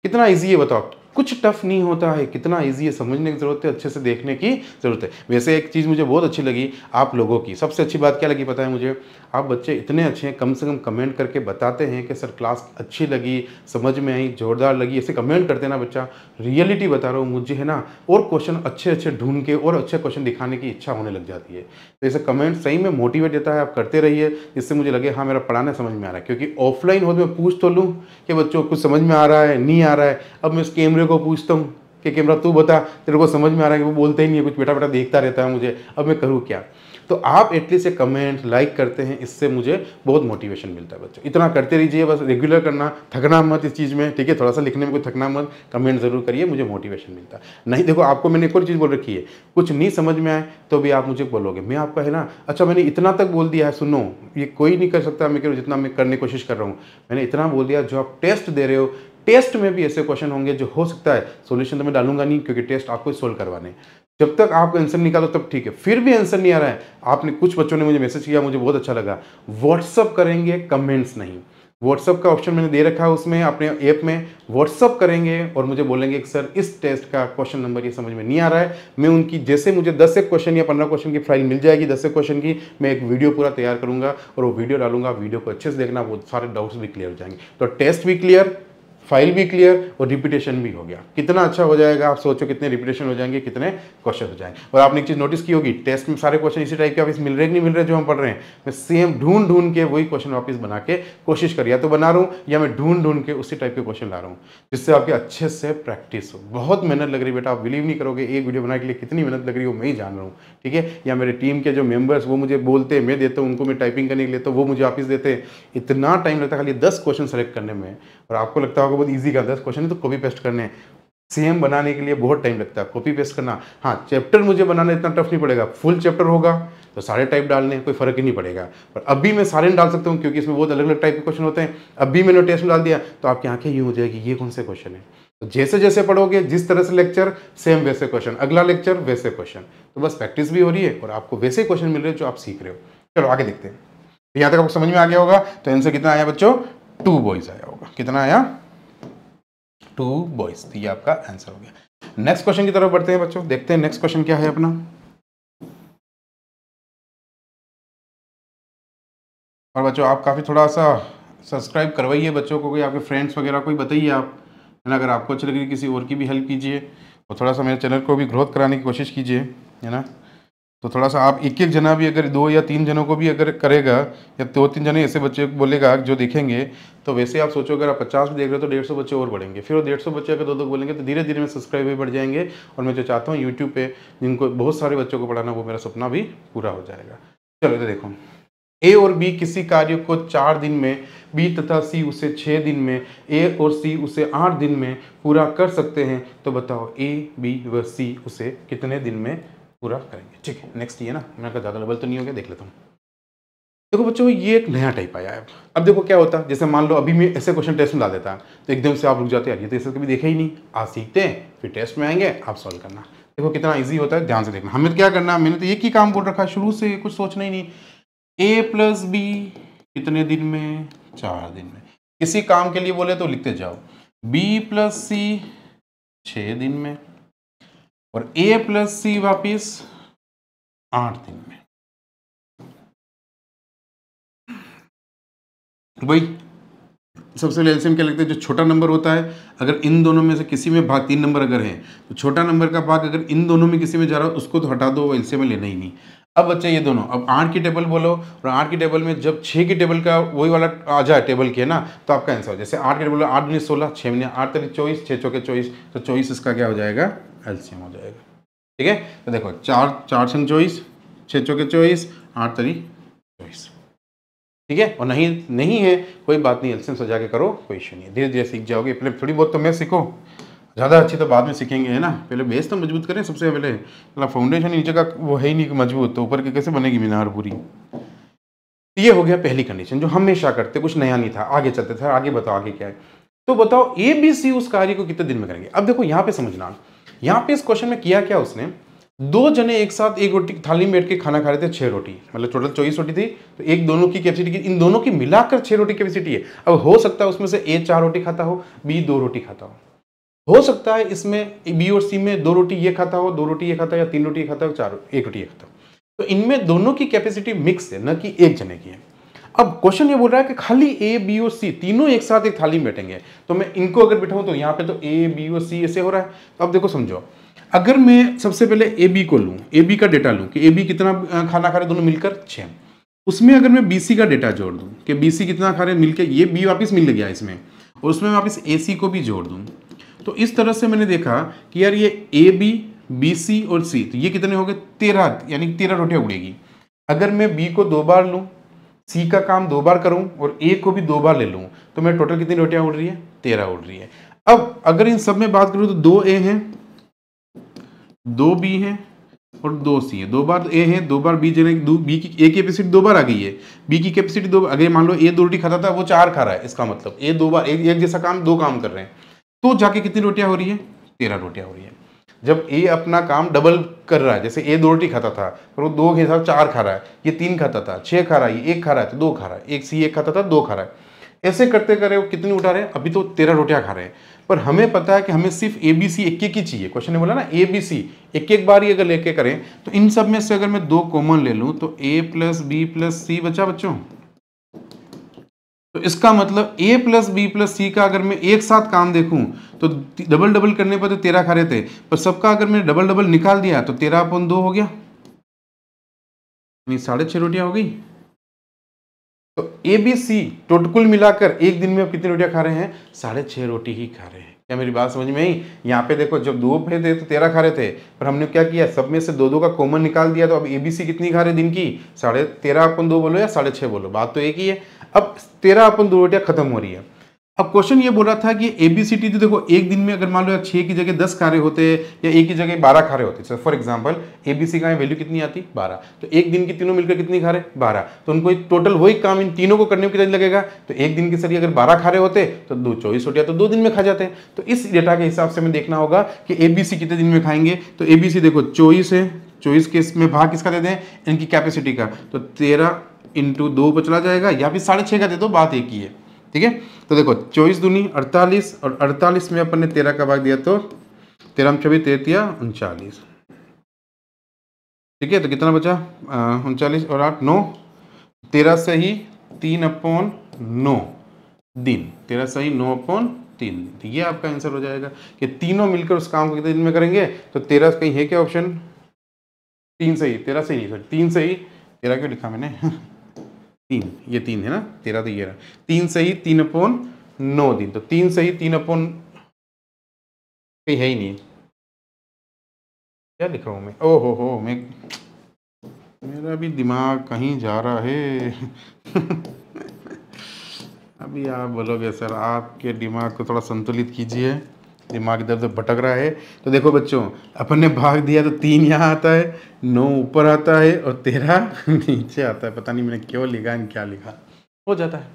कितना इजी है बताओ, कुछ टफ नहीं होता है, कितना इजी है, समझने की जरूरत है, अच्छे से देखने की जरूरत है। वैसे एक चीज़ मुझे बहुत अच्छी लगी आप लोगों की, सबसे अच्छी बात क्या लगी पता है मुझे? आप बच्चे इतने अच्छे हैं, कम से कम कमेंट करके बताते हैं कि सर क्लास अच्छी लगी, समझ में आई, जोरदार लगी, ऐसे कमेंट करते ना बच्चा। रियलिटी बता रहा हूँ, मुझे है ना और क्वेश्चन अच्छे अच्छे ढूंढ के और अच्छे क्वेश्चन दिखाने की इच्छा होने लग जाती है। तो ऐसे कमेंट सही में मोटिवेट देता है, आप करते रहिए, जिससे मुझे लगे हाँ मेरा पढ़ाना समझ में आ रहा है। क्योंकि ऑफलाइन हो तो मैं पूछ तो लूँ कि बच्चों कुछ समझ में आ रहा है, नहीं आ रहा है, अब मैं इस कैमरे को पूछता हूँ कि कैमरा तू बता तेरे को समझ में आ रहा है, कि वो बोलते ही नहीं है, कुछ बेटा बेटा देखता रहता है मुझे, अब मैं करूँ क्या? तो आप एटलीस्ट ये कमेंट लाइक करते हैं, इससे मुझे बहुत मोटिवेशन मिलता है बच्चों। इतना करते रहिए, बस रेगुलर करना, थकना मत इस चीज़ में, ठीक है? थोड़ा सा लिखने में कोई थकना मत, कमेंट जरूर करिए, मुझे मोटिवेशन मिलता है। नहीं देखो आपको मैंने एक और चीज़ बोल रखी है, कुछ नहीं समझ में आए तो भी आप मुझे बोलोगे, मैं आपका है ना अच्छा मैंने इतना तक बोल दिया है, सुनो ये कोई नहीं कर सकता मैं जितना मैं करने की कोशिश कर रहा हूँ, मैंने इतना बोल दिया। जो आप टेस्ट दे रहे हो, टेस्ट में भी ऐसे क्वेश्चन होंगे जो हो सकता है सॉल्यूशन तो मैं डालूंगा नहीं, क्योंकि टेस्ट आपको ही सोल्व करवाने। जब तक आप आंसर निकालो तब ठीक है, फिर भी आंसर नहीं आ रहा है, आपने कुछ बच्चों ने मुझे मैसेज किया, मुझे बहुत अच्छा लगा, व्हाट्सअप करेंगे कमेंट्स नहीं। व्हाट्सअप का ऑप्शन मैंने दे रखा है उसमें, अपने ऐप में व्हाट्सअप करेंगे और मुझे बोलेंगे कि सर इस टेस्ट का क्वेश्चन नंबर ये समझ में नहीं आ रहा है। मैं उनकी जैसे मुझे 10 एक क्वेश्चन या 15 क्वेश्चन की फाइल मिल जाएगी, 10 एक क्वेश्चन की, मैं एक वीडियो पूरा तैयार करूंगा और वो वीडियो डालूंगा। वीडियो को अच्छे से देखना, वो सारे डाउट्स भी क्लियर हो जाएंगे। तो टेस्ट भी क्लियर, फाइल भी क्लियर और रिपीटेशन भी हो गया। कितना अच्छा हो जाएगा, आप सोचो कितने रिपीटेशन हो जाएंगे, कितने क्वेश्चन हो जाएंगे। और आपने एक चीज़ नोटिस की होगी, टेस्ट में सारे क्वेश्चन इसी टाइप के वापस मिल रहे कि नहीं मिल रहे जो हम पढ़ रहे हैं? मैं सेम ढूंढ ढूंढ के वही क्वेश्चन वापस बना के कोशिश कर, या तो बना रहा हूँ या मैं ढूंढ ढूंढ के उसी टाइप के क्वेश्चन ला रहा हूँ, जिससे आपके अच्छे से प्रैक्टिस हो। बहुत मेहनत लग रही है बेटा, आप बिलीव नहीं करोगे एक वीडियो बनाने के लिए कितनी मेहनत लग रही है वो मैं ही जान रहा हूँ, ठीक है? या मेरे टीम के जो मेंबर्स वो मुझे बोलते हैं, मैं देता हूँ उनको, मैं टाइपिंग करने के लिए तो वो मुझे वापस देते हैं। इतना टाइम लगता है खाली 10 क्वेश्चन सेलेक्ट करने में, और आपको लगता होगा बहुत ईजी का 10 क्वेश्चन तो कॉपी पेस्ट करने, सेम बनाने के लिए बहुत टाइम लगता है, कॉपी पेस्ट करना। हाँ चैप्टर मुझे बनाना इतना टफ नहीं पड़ेगा, फुल चैप्टर होगा तो सारे टाइप डालने कोई फर्क ही नहीं पड़ेगा। पर अभी मैं सारे डाल सकता हूँ क्योंकि इसमें बहुत अलग अलग टाइप के क्वेश्चन होते हैं। अभी मैंने टेस्ट में डाल दिया तो आपकी आंखें यूँ हो जाएगी ये कौन से क्वेश्चन है। तो जैसे जैसे पढ़ोगे, जिस तरह से लेक्चर सेम वैसे क्वेश्चन, अगला लेक्चर वैसे क्वेश्चन, तो बस प्रैक्टिस भी हो रही है और आपको वैसे क्वेश्चन मिल रहे हैं जो आप सीख रहे हो। चलो आगे देखते हैं। यहाँ तक आपको समझ में आ गया होगा। तो आंसर कितना आया बच्चों? 2 बॉयज आया होगा। कितना आया? 2 बॉयज। तो ये आपका आंसर हो गया। नेक्स्ट क्वेश्चन की तरफ बढ़ते हैं बच्चों, देखते हैं नेक्स्ट क्वेश्चन क्या है अपना। और बच्चों आप काफ़ी थोड़ा सा सब्सक्राइब करवाइए बच्चों को, कोई आपके फ्रेंड्स वगैरह कोई बताइए आप, है ना? अगर आपको अच्छी लगी किसी और की भी हेल्प कीजिए और थोड़ा सा मेरे चैनल को भी ग्रोथ कराने की कोशिश कीजिए, है ना? तो थोड़ा सा आप एक एक जना भी अगर 2 या 3 जनों को भी अगर करेगा, या 2-3 जने ऐसे बच्चे बोलेगा जो देखेंगे, तो वैसे आप सोचो अगर आप 50 भी देख रहे हो तो 150 बच्चे और बढ़ेंगे, फिर वो 150 बच्चे अगर 2-2 बोलेंगे तो धीरे धीरे में सब्सक्राइबर बढ़ जाएंगे। और मैं जो चाहता हूँ यूट्यूब पे जिनको बहुत सारे बच्चों को पढ़ाना, वो मेरा सपना भी पूरा हो जाएगा। चलो इधर देखो, ए और बी किसी कार्य को 4 दिन में, बी तथा सी उसे 6 दिन में, ए और सी उसे 8 दिन में पूरा कर सकते हैं, तो बताओ ए, बी व सी उसे कितने दिन में पूरा करेंगे? ठीक है, नेक्स्ट ये ना, मैंने कहा ज़्यादा लेवल तो नहीं हो गया, देख लेता हूँ। देखो बच्चों ये एक नया टाइप आया है। अब देखो क्या होता है, जैसे मान लो अभी मैं ऐसे क्वेश्चन टेस्ट में ला देता तो एकदम से आप रुक जाते यार ये तो ऐसे कभी देखा ही नहीं, आज सीखते हैं फिर टेस्ट में आएंगे आप सॉल्व करना। देखो कितना इजी होता है, ध्यान से देखना। हमें क्या करना है, मैंने तो एक ही काम बोल रखा है शुरू से, कुछ सोचना ही नहीं। ए प्लस बी कितने दिन में, 4 दिन में। किसी काम के लिए बोले तो लिखते जाओ, बी प्लस सी 6 दिन में, और ए प्लस सी वापिस 8 दिन में। भाई सबसे पहले एलसीएम क्या लगता है, जो छोटा नंबर होता है अगर इन दोनों में से किसी में भाग 3 नंबर अगर है तो छोटा नंबर का भाग अगर इन दोनों में किसी में जा रहा हो उसको तो हटा दो, वो एलसीएम में लेना ही नहीं। अब बच्चे ये दोनों, अब 8 की टेबल बोलो, और 8 की टेबल में जब 6 की टेबल का वही वाला आ जाए टेबल के ना, तो आपका आंसर हो। जैसे 8 की टेबल 8 × 16, 6 × 8 = 24, 6 × 4 = 24, तो 24 इसका क्या हो जाएगा, एलसीएम हो जाएगा। ठीक है, तो देखो 4 4 × 24, 6 × 4 = 24, 8 × 3 = 24। ठीक है, और नहीं है कोई बात नहीं, एलसीएम सजा के करो, कोई इशू नहीं है, धीरे धीरे सीख जाओगे। पहले थोड़ी बहुत तो मैं सीखो, ज़्यादा अच्छी तो बाद में सीखेंगे, है ना। पहले बेस तो मजबूत करें सबसे पहले, मतलब फाउंडेशन नीचे का वो है ही नहीं मजबूत, तो ऊपर की कैसे बनेगी मीनार पूरी। ये हो गया पहली कंडीशन जो हमेशा करते, कुछ नया नहीं था। आगे चलते थे, आगे बताओ आगे क्या है। तो बताओ ए बी सी उस कार्य को कितने दिन में करेंगे। अब देखो यहाँ पे समझना, यहाँ पे इस क्वेश्चन में किया क्या उसने, 2 जने एक साथ एक रोटी थाली में बैठ के खाना खा रहे थे, 6 रोटी, मतलब टोटल 24 रोटी थी, तो एक दोनों की कैपेसिटी, इन दोनों की मिलाकर 6 रोटी कैपेसिटी है। अब हो सकता है उसमें से ए 4 रोटी खाता हो, बी 2 रोटी खाता हो सकता है इसमें बी और सी में 2 रोटी ये खाता हो, 2 रोटी ये खाता हो, या 3 रोटी ये खाता हो, 1 रोटी ये खाता हो। तो इनमें दोनों की कैपेसिटी मिक्स है, न कि एक जने की है। अब क्वेश्चन ये बोल रहा है कि खाली ए बी और सी तीनों एक साथ एक थाली में बैठेंगे, तो मैं इनको अगर बिठाऊं तो यहाँ पे तो ए बी और सी ऐसे हो रहा है। तो अब देखो समझो, अगर मैं सबसे पहले ए बी को लूँ, ए बी का डेटा लूँ कि ए बी कितना खाना खा रहे दोनों मिलकर 6, उसमें अगर मैं बी सी का डेटा जोड़ दूँ कि बी सी कितना खा रहे मिलकर, ये बी वापस मिल गया इसमें, और उसमें वापस ए सी को भी जोड़ दूँ, तो इस तरह से मैंने देखा कि यार ये ए बी, बी सी और सी, तो ये कितने हो गए 13, यानी 13 रोटियां उड़ेगी। अगर मैं बी को 2 बार लूँ, सी का काम 2 बार करूँ और ए को भी 2 बार ले लूँ, तो मैं टोटल कितनी रोटियां उड़ रही है, 13 उड़ रही है। अब अगर इन सब में बात करूँ तो 2 ए हैं, 2 बी हैं और 2 सी है। 2 बार ए है, 2 बार बी, बी की ए की कैपेसिटी 2 बार आ गई है, बी की कैपेसिटी 2, अगर मान लो ए 2 रोटी खाता था, वो 4 खा रहा है, इसका मतलब ए 2 बार एक जैसा काम 2 काम कर रहे हैं, तो जाके कितनी रोटियां हो रही है, 13 रोटियां हो रही है। जब ए अपना काम डबल कर रहा है, जैसे ए 2 रोटी खाता था पर वो 2 के हिसाब 4 खा रहा है, ये 3 खाता था, 6 खा रहा है, ये 1 खा रहा है तो 2 खा रहा है, एक सी 1 खाता था 2 खा रहा है, ऐसे करते करे वो कितनी उठा रहे हैं, अभी तो 13 रोटियां खा रहे हैं। पर हमें पता है कि हमें सिर्फ ए बी सी एक ही चाहिए। क्वेश्चन ने बोला ना ए बी सी एक बार ही अगर लेके करें, तो इन सब में से अगर मैं 2 कॉमन ले लूं तो ए प्लस बी प्लस सी बचा बच्चों। तो इसका मतलब a प्लस बी प्लस सी का अगर मैं एक साथ काम देखूं तो डबल डबल करने पर तो 13 खा रहे थे, पर सबका अगर मैंने डबल डबल निकाल दिया तो 13/2 हो गया, यानी 6.5 रोटियां हो गई। तो ए बी सी टोटल कुल मिलाकर एक दिन में कितनी रोटियां खा रहे हैं, 6.5 रोटी ही खा रहे हैं। क्या मेरी बात समझ में आई। यहाँ पे देखो जब 2 थे तो 13 खा रहे थे, पर हमने क्या किया, सब में से 2 का कॉमन निकाल दिया, तो अब एबीसी कितनी खा रहे दिन की, 13/2 बोलो या 6.5 बोलो, बात तो एक ही है। अब 13/2 रोटियां खत्म हो रही है। अब क्वेश्चन ये बोल रहा था कि एबीसीटी तो देखो एक दिन में अगर मान लो 6 की जगह 10 खा रहे होते या एक की जगह 12 खा रहे होते, सो फॉर एग्जांपल एबीसी का वैल्यू कितनी आती, 12, तो एक दिन की तीनों मिलकर कितनी खा रहे, 12, तो उनको टोटल वही काम इन तीनों को करने में कितना लगेगा, तो एक दिन के सर अगर 12 खा रहे होते तो 24 रोटियां तो 2 दिन में खा जाते हैं। तो इस डेटा के हिसाब से हमें देखना होगा कि एबीसी कितने दिन में खाएंगे। तो एबीसी देखो 24 है, 24 के इसमें भाग किसका दे दें, इनकी कैपेसिटी का, तो 13 × 2 पर चला जाएगा, या फिर 6.5 का दे दो, बात एक ही है। ठीक है, तो देखो 24 दूनी 48 और 48 में अपन ने 13 का भाग दिया तो 13 × 24 33 39। ठीक है, तो कितना बचा 39 और 8 9, 13 से ही 3/9 दिन, 13 से ही 9/3, तो ये आपका आंसर हो जाएगा कि तीनों मिलकर उस काम को कितने दिन में करेंगे। तो 13 कहीं है क्या ऑप्शन, 3 से ही, 13 से ही नहीं, 3 से ही, 13 क्यों लिखा मैंने 3, ये 3 है ना, 13 तो ये रहा, 3 से ही 3/9 दिन, तो 3 से ही 3 कहीं है ही नहीं, क्या लिख रहा हूँ मैं, ओहो हो मेरा भी दिमाग कहीं जा रहा है अभी आप बोलोगे सर आपके दिमाग को थोड़ा संतुलित कीजिए, दिमाग इधर उधर भटक रहा है। तो देखो बच्चों, अपन ने भाग दिया तो 3 यहाँ आता है, 9 ऊपर आता है और 13 नीचे आता है। पता नहीं मैंने क्यों लिखा क्या लिखा, हो जाता है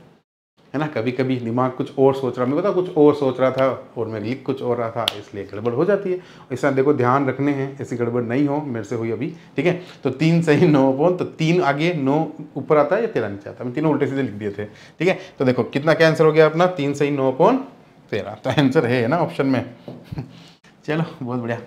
है ना। कभी कभी दिमाग कुछ और सोच रहा, मैं पता कुछ और सोच रहा था और मैं लिख कुछ और रहा था, इसलिए गड़बड़ हो जाती है। ऐसा देखो ध्यान रखने हैं, ऐसी गड़बड़ नहीं हो, मेरे से हुई अभी, ठीक है। तो 3 सही 9 अपॉन, तो 3 आगे 9 ऊपर आता है या 13 नीचे आता है, मैं तीनों उल्टे सीधे लिख दिए थे, ठीक है। तो देखो कितना क्या आंसर हो गया अपना, 3 सही 9 अपॉन 13, तो आंसर है ना ऑप्शन में। चलो बहुत बढ़िया,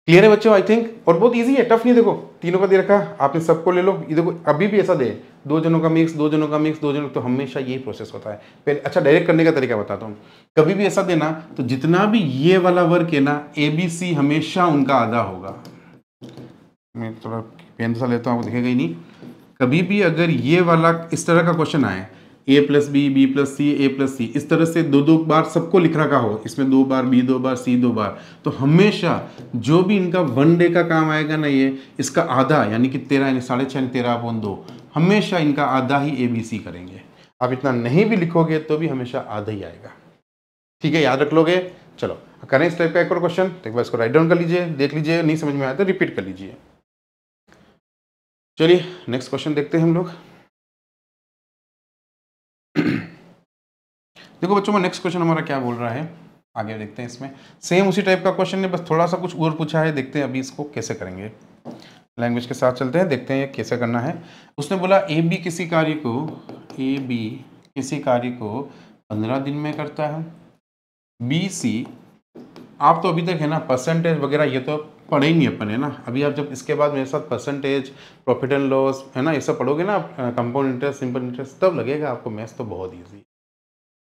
क्लियर है बच्चों आई थिंक। और बहुत इजी है, टफ नहीं। देखो तीनों का दे रखा, आपने सबको ले लो। ये देखो अभी भी ऐसा दे, 2 जनों का मिक्स, 2 जनों का मिक्स, 2 जनों, तो हमेशा यही प्रोसेस होता है। पहले अच्छा डायरेक्ट करने का तरीका बताता हूँ। कभी भी ऐसा देना तो जितना भी ये वाला वर्क है ना, ABC हमेशा उनका आधा होगा। मैं थोड़ा पेन सा लेता हूँ, आपको दिखेगा ही नहीं। कभी भी अगर ये वाला इस तरह का क्वेश्चन आए, A + B, B + C, A + C, इस तरह से 2-2 बार सबको लिख रखा हो, इसमें 2 बार, B 2 बार, C 2 बार, तो हमेशा जो भी इनका 1 डे का काम आएगा ना, ये इसका आधा यानी कि 13 यानी 6.5 13/2, हमेशा इनका आधा ही ABC करेंगे। आप इतना नहीं भी लिखोगे तो भी हमेशा आधा ही आएगा, ठीक है, याद रख लोगे। चलो करें इस टाइप का एक और क्वेश्चन, तो एक बार इसको राइट डाउन कर लीजिए, देख लीजिए, नहीं समझ में आया तो रिपीट कर लीजिए। चलिए नेक्स्ट क्वेश्चन देखते हैं हम लोग। देखो बच्चों, नेक्स्ट क्वेश्चन हमारा क्या बोल रहा है, आगे देखते हैं। इसमें सेम उसी टाइप का क्वेश्चन है, बस थोड़ा सा कुछ और पूछा है, देखते हैं अभी इसको कैसे करेंगे। लैंग्वेज के साथ चलते हैं, देखते हैं कैसे करना है। उसने बोला AB किसी कार्य को 15 दिन में करता है, BC, आप तो अभी तक है ना परसेंटेज वगैरह ये तो पढ़े ही नहीं अपन, है ना। अभी आप जब इसके बाद मेरे साथ परसेंटेज, प्रॉफिट एंड लॉस, है ना, ये सब पढ़ोगे ना, कंपाउंड इंटरेस्ट, सिंपल इंटरेस्ट, तब लगेगा आपको मैथ्स तो बहुत ईजी है,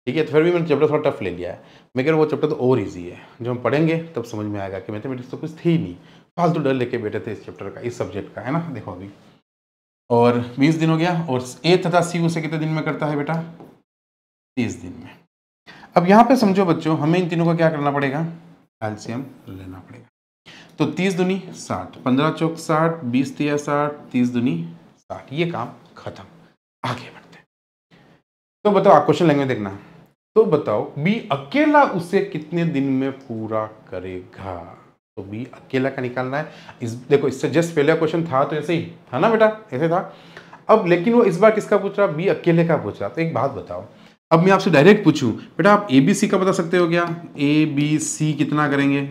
ठीक है। तो फिर भी मैंने चैप्टर थोड़ा टफ ले लिया है, मैं कह रहा हूँ वो चैप्टर तो और ईजी है, जो हम पढ़ेंगे तब समझ में आएगा कि मैथमेटिक्स तो कुछ थी ही नहीं, फालतू डर लेके बैठे थे इस चैप्टर का, इस सब्जेक्ट का, है ना। देखो अभी और 20 दिन हो गया, और A तथा C उसे कितने दिन में करता है बेटा, 30 दिन में। अब यहाँ पे समझो बच्चों, हमें इन तीनों का क्या करना पड़ेगा, एलसीएम लेना पड़ेगा। तो 30 दूनी 60, 15 चौक 60, 20 तिया 60, 30 दूनी 60, ये काम खत्म। आगे बढ़ते हैं। तो बताओ, क्वेश्चन लैंग्वेज देखना, तो बताओ B अकेला उसे कितने दिन में पूरा करेगा। तो B अकेला का निकालना है। देखो इससे जस्ट पहले क्वेश्चन था तो ऐसे ही था ना बेटा, ऐसे था। अब लेकिन वो इस बार किसका पूछ रहा, B अकेले का पूछ रहा। तो एक बात बताओ, अब मैं आपसे डायरेक्ट पूछूं बेटा, आप ABC का बता सकते हो क्या, ABC कितना करेंगे।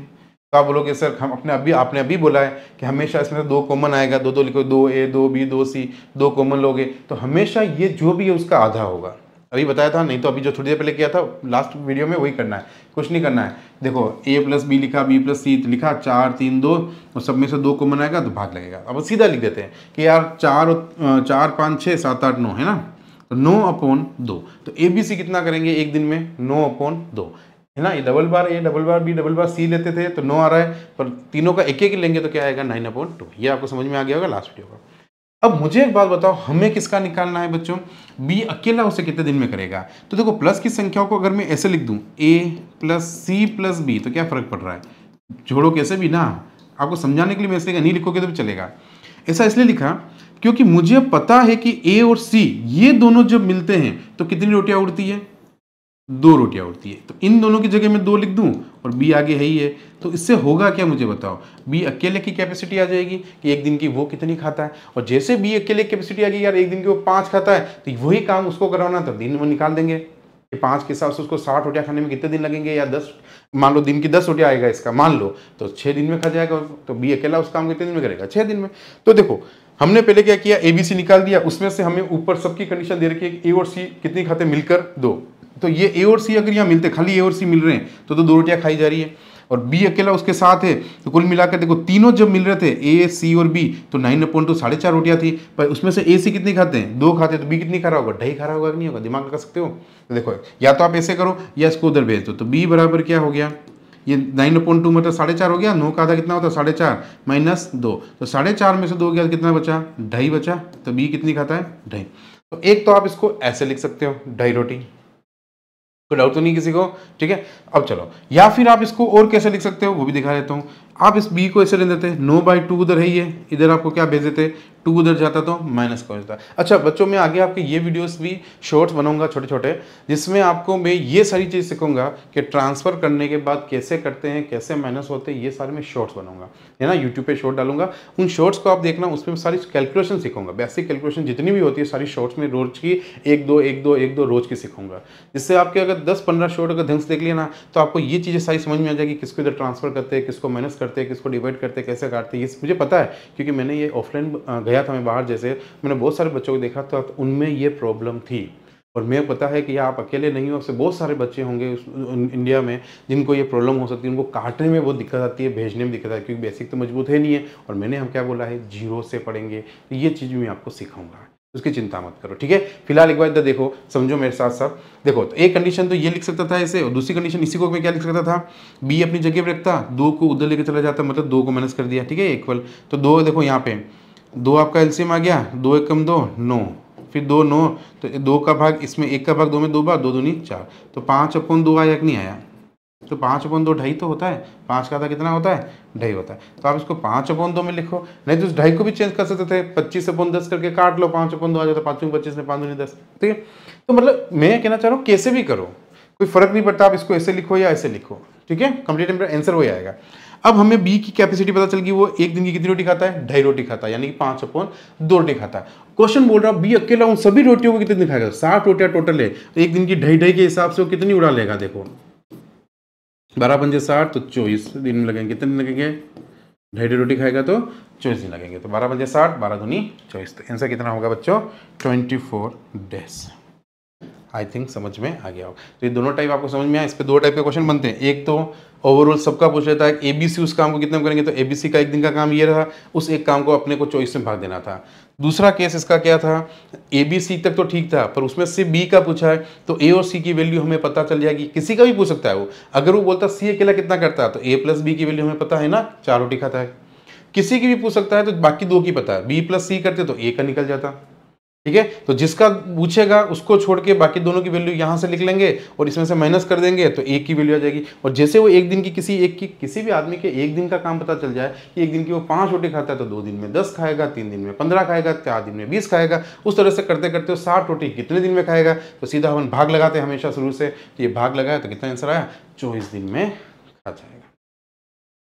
तो आप बोलोगे सर हम आपने अभी बोला है कि हमेशा इसमें से 2 कॉमन आएगा, 2 लिखो, 2A 2B 2C, 2 कॉमन लोगे तो हमेशा ये जो भी है उसका आधा होगा। अभी बताया था, नहीं तो अभी जो थोड़ी देर पहले किया था लास्ट वीडियो में वही करना है, कुछ नहीं करना है। देखो A + B लिखा, B + C लिखा, 4 3 2, और सब में से 2 कॉमन आएगा तो भाग लगेगा। अब सीधा लिख देते हैं कि यार 4 5 6 7 8 9, है ना, तो 9/2। तो ABC कितना करेंगे एक दिन में, 9/2, है ना। ये double bar A double bar B double bar C लेते थे तो 9 आ रहा है, पर तीनों का एक एक लेंगे तो क्या आएगा, 9/2। ये आपको समझ में आ गया होगा लास्ट वीडियो का। अब मुझे एक बात बताओ, हमें किसका निकालना है बच्चों, B अकेला उसे कितने दिन में करेगा। तो देखो प्लस की संख्याओं को अगर मैं ऐसे लिख दूं, A + C + B, तो क्या फर्क पड़ रहा है, जोड़ो कैसे भी ना, आपको समझाने के लिए मैं इसलिए नहीं लिखोगे तो भी चलेगा। ऐसा इसलिए लिखा क्योंकि मुझे पता है कि A और C ये दोनों जब मिलते हैं तो कितनी रोटियां उड़ती है, 2 रोटियां उड़ती है। तो इन दोनों की जगह मैं 2 लिख दूं और B आगे है ही है, तो इससे होगा क्या मुझे बताओ, B अकेले की कैपेसिटी आ जाएगी कि एक दिन की वो कितनी खाता है, और जैसे B अकेले की कैपेसिटी आ गई यार एक दिन की वो 5 खाता है, तो वही काम उसको कराना तो दिन में निकाल देंगे कि 5 के हिसाब से उसको 60 रोटियां खाने में कितने दिन लगेंगे, या 10, मान लो दिन की 10 रोटियां आएगा इसका, मान लो तो 6 दिन में खा जाएगा। तो B अकेला उस काम कितने दिन में करेगा, 6 दिन में। तो देखो हमने पहले क्या किया, ABC निकाल दिया, उसमें से हमें ऊपर सबकी कंडीशन दे रखी है कि A और C कितनी खाते मिलकर 2, तो ये A और C अगर यहाँ मिलते, खाली A और C मिल रहे हैं तो 2 रोटियां खाई जा रही है, और B अकेला उसके साथ है, तो कुल मिलाकर देखो तीनों जब मिल रहे थे A C और B तो 9/2 4.5 रोटियां थी, पर उसमें से A C कितनी खाते हैं, 2 खाते, तो B कितनी खा रहा होगा, 2.5 खा रहा होगा कि नहीं होगा, दिमाग लगा सकते हो। तो देखो या तो आप ऐसे करो या इसको उधर भेज दो, तो B बराबर क्या हो गया, ये 9/2 मतलब 4.5 हो गया, 9 का आधा कितना होता है 4.5 - 2, तो 4.5 में से 2 गया कितना बचा, 2.5 बचा, तो B कितनी खाता है, 2.5। तो एक तो आप इसको ऐसे लिख सकते हो, 2.5 रोटी, कोई डाउट तो नहीं किसी को, ठीक है। अब चलो, या फिर आप इसको और कैसे लिख सकते हो वो भी दिखा देता हूँ। आप इस B को ऐसे ले देते हैं, 9/2 उधर है ही है, इधर आपको क्या भेज देते, 2 उधर जाता तो माइनस का हो जाता। अच्छा बच्चों, मैं आगे आपके ये वीडियोस भी शॉर्ट्स बनाऊंगा छोटे छोटे, जिसमें आपको मैं ये सारी चीज़ सिखाऊंगा कि ट्रांसफ़र करने के बाद कैसे करते हैं, कैसे माइनस होते हैं, ये सारे मैं शॉर्ट्स बनाऊंगा, है ना। यूट्यूब पे शॉर्ट डालूंगा, उन शॉर्ट्स को आप देखना, उसमें सारी कैलकुलेशन सिखाऊंगा, बेसिक कैलकुलेशन जितनी भी होती है सारी शॉर्ट्स में रोज की 1-2 रोज की सिखाऊंगा, जिससे आपके अगर 10-15 शॉर्ट अगर ढंग से देख लिया ना, तो आपको ये चीज़ें सारी समझ में आ जाएगी, किसको इधर ट्रांसफर करते हैं, किसको माइनस करते हैं, किसको डिवाइड करते हैं, कैसे काटते हैं। ये मुझे पता है, क्योंकि मैंने ये ऑफलाइन गया था मैं बाहर, जैसे मैंने बहुत सारे बच्चों को देखा था, तो उनमें ये प्रॉब्लम थी। और मैं पता है कि आप अकेले नहीं हो, आपसे बहुत सारे बच्चे होंगे इंडिया में जिनको ये प्रॉब्लम हो सकती है, उनको काटने में बहुत दिक्कत आती है, भेजने में दिक्कत आती है, क्योंकि बेसिक तो मजबूत है नहीं है। और मैंने हम क्या बोला है, जीरो से पढ़ेंगे, तो ये चीज़ मैं आपको सिखाऊंगा, उसकी चिंता मत करो, ठीक है। फिलहाल एक बार इधर देखो, समझो मेरे साथ साथ देखो। तो एक कंडीशन तो ये लिख सकता था ऐसे, और दूसरी कंडीशन इसी को मैं क्या लिख सकता था, बी अपनी जगह पर रखता, 2 को उधर लेकर चला जाता, मतलब 2 को माइनस कर दिया, ठीक है, इक्वल। तो 2 देखो यहाँ पे 2 आपका एलसीएम आ गया, 2 1 कम 2 9, फिर 2 9, तो 2 का भाग इसमें 1 का भाग 2 में 2 बार, 2 दूनी 4, तो 5/2 आया कि नहीं आया। तो 5/2 ढाई तो होता है, 5 का आधा कितना होता है, ढाई होता है। तो आप इसको 5/2 में लिखो, नहीं तो उस ढाई को भी चेंज कर सकते थे, 25/10 करके काट लो, 5/2 आ जाता, 5 में 25 में 5 दूनी 10, ठीक है। तो मतलब मैं कहना चाह रहा हूँ कैसे भी करो, कोई फर्क नहीं पड़ता, आप इसको ऐसे लिखो या ऐसे लिखो, ठीक है, कंप्लीट आंसर वही आएगा। अब हमें बी की कैपेसिटी पता चल गई, वो एक दिन की कितनी रोटी खाता है, 2.5 रोटी खाता है, यानी कि 5/2 रोटी खाता है। क्वेश्चन बोल रहा बी अकेला उन सभी रोटियों को कितनी खाएगा, 60 रोटियां टोटल है, तो एक दिन की 2.5 के हिसाब से वो कितनी उड़ा लेगा, देखो 12 पंजे 60, तो 24 दिन में लगेंगे, कितने दिन लगेंगे, 2.5 रोटी खाएगा तो 24 दिन लगेंगे, तो 12 पंजे 60, 12 दूनी 24, तो आंसर कितना होगा बच्चों, 24 डेज। आई थिंक समझ में आ गया हो। तो ये दोनों टाइप आपको समझ में आया। इस पे 2 टाइप के क्वेश्चन बनते हैं, एक तो ओवरऑल सबका पूछ लेता है, एबीसी उस काम को कितने में करेंगे, तो एबीसी का एक दिन का काम ये रहा, उस एक काम को अपने को 24 में भाग देना था। दूसरा केस इसका क्या था, एबीसी तक तो ठीक था, पर उसमें से बी का पूछा है, तो ए और सी की वैल्यू हमें पता चल जाएगी, किसी का भी पूछ सकता है वो। अगर वो बोलता सी अकेला कितना करता है, तो ए प्लस बी की वैल्यू हमें पता है ना, 4 रोटी खाता है। किसी की भी पूछ सकता है, तो बाकी 2 की पता है, बी प्लस सी करते तो ए का निकल जाता, ठीक है। तो जिसका पूछेगा उसको छोड़ के बाकी दोनों की वैल्यू यहां से लिख लेंगे और इसमें से माइनस कर देंगे, तो एक की वैल्यू आ जाएगी। और जैसे वो एक दिन की किसी भी आदमी के एक दिन का काम पता चल जाए कि एक दिन की वो 5 रोटी खाता है, तो 2 दिन में 10 खाएगा, 3 दिन में 15 खाएगा, 4 दिन में 20 खाएगा, उस तरह से करते करते 60 रोटी कितने दिन में खाएगा, तो सीधा हम भाग लगाते हैं हमेशा शुरू से, तो ये भाग लगाया तो कितना आंसर आया, 24 दिन में खा जाएगा।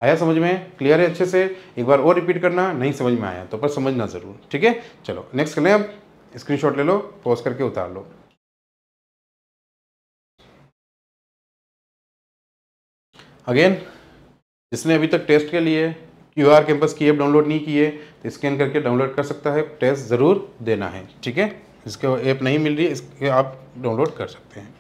आया समझ में, क्लियर है अच्छे से, एक बार और रिपीट करना, नहीं समझ में आया तो पर समझना जरूर, ठीक है। चलो नेक्स्ट कर लें, अब स्क्रीनशॉट ले लो, पॉज करके उतार लो। अगेन जिसने अभी तक टेस्ट के लिए QR कैंपस की ऐप डाउनलोड नहीं की है, तो स्कैन करके डाउनलोड कर सकता है, टेस्ट ज़रूर देना है, ठीक है। इसको ऐप नहीं मिल रही है, इसके आप डाउनलोड कर सकते हैं।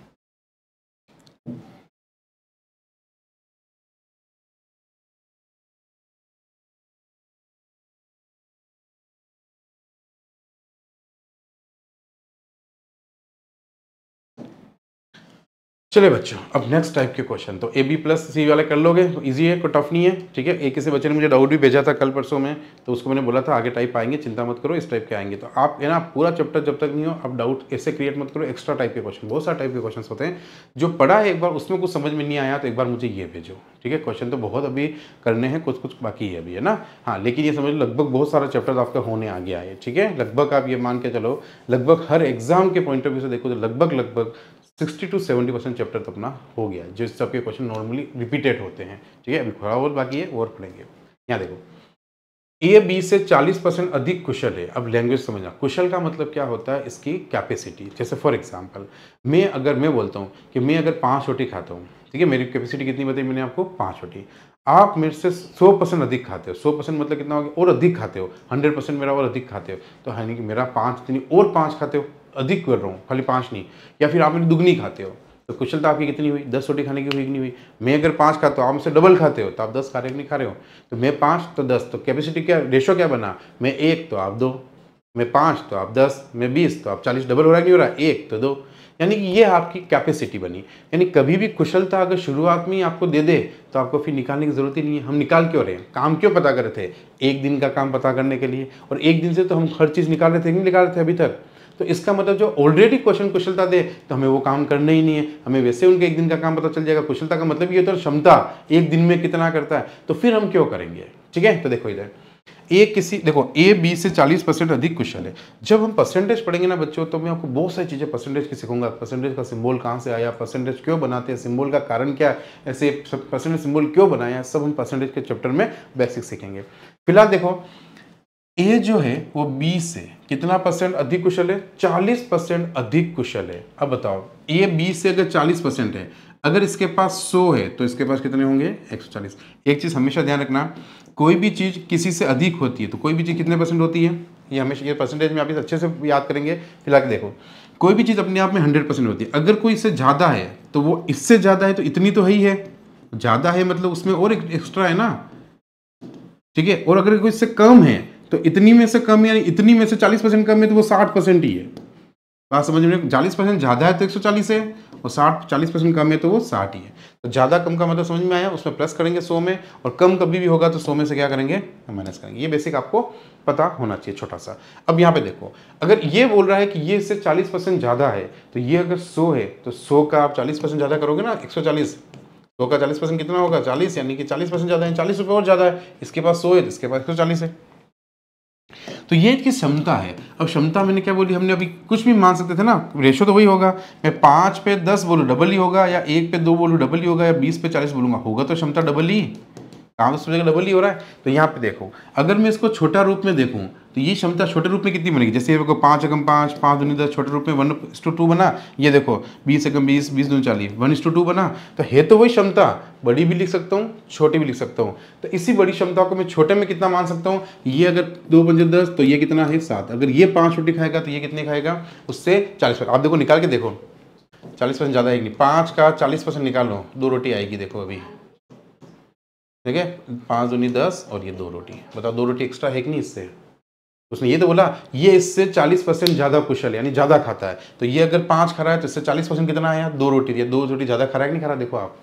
चलिए बच्चों, अब नेक्स्ट टाइप के क्वेश्चन, तो AB प्लस सी वाले कर लोगे तो इजी है, कोई टफ नहीं है, ठीक है। एक किसी बच्चे ने मुझे डाउट भी भेजा था कल परसों में, तो उसको मैंने बोला था आगे टाइप आएंगे, चिंता मत करो, इस टाइप के आएंगे। तो आप है ना, पूरा चैप्टर जब तक नहीं हो आप डाउट ऐसे क्रिएट मत करो, एक्स्ट्रा टाइप के क्वेश्चन, बहुत सारे टाइप के क्वेश्चन होते हैं। जो पढ़ा है एक बार उसमें कुछ समझ में नहीं आया तो एक बार मुझे ये भेजो, ठीक है। क्वेश्चन तो बहुत अभी करने हैं, कुछ कुछ बाकी है अभी, है ना। हाँ, लेकिन ये समझ लो लगभग बहुत सारा चैप्टर आपका होने आ गया है, ठीक है। लगभग आप ये मान के चलो, लगभग हर एग्जाम के पॉइंट ऑफ व्यू से देखो तो लगभग 60 to 70% चैप्टर तो अपना हो गया, जो सबके क्वेश्चन नॉर्मली रिपीटेड होते हैं, ठीक है। अभी थोड़ा और बाकी है, और पढ़ेंगे। यहाँ देखो, ए बी से 40% अधिक कुशल है। अब लैंग्वेज समझना, कुशल का मतलब क्या होता है, इसकी कैपेसिटी। जैसे फॉर एग्जांपल मैं बोलता हूँ कि मैं अगर 5 रोटी खाता हूँ, ठीक है, मेरी कैपेसिटी कितनी बताई मैंने आपको, 5 रोटी। आप मेरे से 100% अधिक खाते हो, 100% मतलब कितना हो गया, और अधिक खाते हो, 100% मेरा और अधिक खाते हो, तो है नहीं कि मेरा 5 दिन और 5 खाते हो, अधिक कर रहा हूँ, खाली 5 नहीं, या फिर आप मेरी दुगनी खाते हो, तो कुशलता आपकी कितनी हुई, 10 रोटी खाने की हुई कि नहीं हुई। मैं अगर 5 खाता हूँ, आप मुझसे डबल खाते हो, तो आप 10 खा रहे हो नहीं खा रहे हो, तो मैं 5 तो 10, तो कैपेसिटी क्या, रेशो क्या बना, मैं 1 तो आप 2, मैं 5 तो आप 10, मैं 20 तो आप 40, डबल हो रहा है नहीं हो रहा, 1 तो 2, यानी कि ये आपकी कैपेसिटी बनी। यानी कभी भी कुशलता अगर शुरुआत में ही आपको दे दे तो आपको फिर निकालने की जरूरत ही नहीं है। हम निकाल क्यों रहे हैं, काम क्यों पता कर रहे थे, एक दिन का काम पता करने के लिए, और एक दिन से तो हम हर चीज़ निकाल रहे थे, नहीं निकाल रहे थे अभी तक। तो इसका मतलब जो ऑलरेडी क्वेश्चन कुशलता दे तो हमें वो काम करना ही नहीं है, हमें वैसे उनके एक दिन का काम पता चल जाएगा। कुशलता का मतलब ये होता है क्षमता, एक दिन में कितना करता है, तो फिर हम क्यों करेंगे, ठीक है। तो देखो इधर ए किसी देखो ए बी से 40% अधिक कुशल है। जब हम परसेंटेज पढ़ेंगे ना बच्चों, तो मैं आपको बहुत सारी चीज़ें परसेंटेज की सिखाऊंगा। परसेंटेज का सिंबल कहाँ से आया, परसेंटेज क्यों बनाते हैं, सिंबल का कारण क्या है, ऐसे परसेंटेज सिंबल क्यों बनाया, सब हम परसेंटेज के चैप्टर में बेसिक सीखेंगे। फिलहाल देखो ए जो है वो बी से कितना परसेंट अधिक कुशल है, 40% अधिक कुशल है। अब बताओ ए बी से अगर 40% है, अगर इसके पास 100 है तो इसके पास कितने होंगे, 140। एक चीज़ हमेशा ध्यान रखना, कोई भी चीज़ किसी से अधिक होती है तो कोई भी चीज़ कितने परसेंट होती है, ये हमेशा ये परसेंटेज में आप इसे अच्छे से याद करेंगे। फिलहाल देखो कोई भी चीज़ अपने आप में 100% होती है, अगर कोई इससे ज़्यादा है तो वो इससे ज़्यादा है तो इतनी तो है ही है, ज़्यादा है मतलब उसमें और एक्स्ट्रा है ना, ठीक है। और अगर कोई इससे कम है तो इतनी में से कम, यानी इतनी में से 40% कम है तो वो 60% ही है। बात समझ में, 40% ज़्यादा है तो 140 है, और 40% कम है तो वो 60 ही है। तो ज़्यादा कम का मतलब समझ में आया, उसमें प्लस करेंगे 100 में, और कम कभी भी होगा तो 100 में से क्या करेंगे, माइनस करेंगे। ये बेसिक आपको पता होना चाहिए छोटा सा। अब यहाँ पे देखो, अगर ये बोल रहा है कि ये इससे 40% ज़्यादा है, तो ये अगर 100 है तो 100 का आप 40% ज़्यादा करोगे ना, 140, 100 का 40% कितना होगा, 40, यानी कि 40% ज़्यादा है, 40 रुपये और ज़्यादा है। इसके पास 100 है तो इसके पास 140 है। तो ये इसकी क्षमता है। अब क्षमता मैंने क्या बोली, हमने अभी कुछ भी मान सकते थे ना, रेशो तो वही होगा। मैं 5 पे 10 बोलूँ डबल ही होगा, या 1 पे 2 बोलूँ डबल ही होगा, या 20 पे 40 बोलूँगा, होगा तो क्षमता डबल ही, काम तो जगह डबल ही हो रहा है। तो यहाँ पे देखो, अगर मैं इसको छोटा रूप में देखूँ तो ये क्षमता छोटे रूप में कितनी बनेगी, जैसे देखो 5 एकम 5, 5 दूनी 10, छोटे रूप में 1:2 बना। ये देखो 20 एकम 20, 20 दूनी 40, 1:2 बना। तो है तो वही क्षमता, बड़ी भी लिख सकता हूँ, छोटी भी लिख सकता हूँ। तो इसी बड़ी क्षमता को मैं छोटे में कितना मान सकता हूँ, ये अगर 2 पंजे 10 तो ये कितना है 7, अगर ये 5 रोटी खाएगा तो ये कितने खाएगा, उससे 40%। आप देखो निकाल के देखो, 40% ज़्यादा है कि नहीं, 5 का 40% निकाल लो, 2 रोटी आएगी। देखो अभी ठीक है, 5 दूनी 10 और ये 2 रोटी, बताओ 2 रोटी एक्स्ट्रा है कि नहीं इससे। उसने ये तो बोला ये इससे 40% ज़्यादा कुशल है, यानी ज़्यादा खाता है। तो ये अगर 5 खा रहा है तो इससे 40% कितना आया, 2 रोटी दिया, 2 रोटी ज़्यादा खा रहा है कि नहीं खा रहा, देखो आप।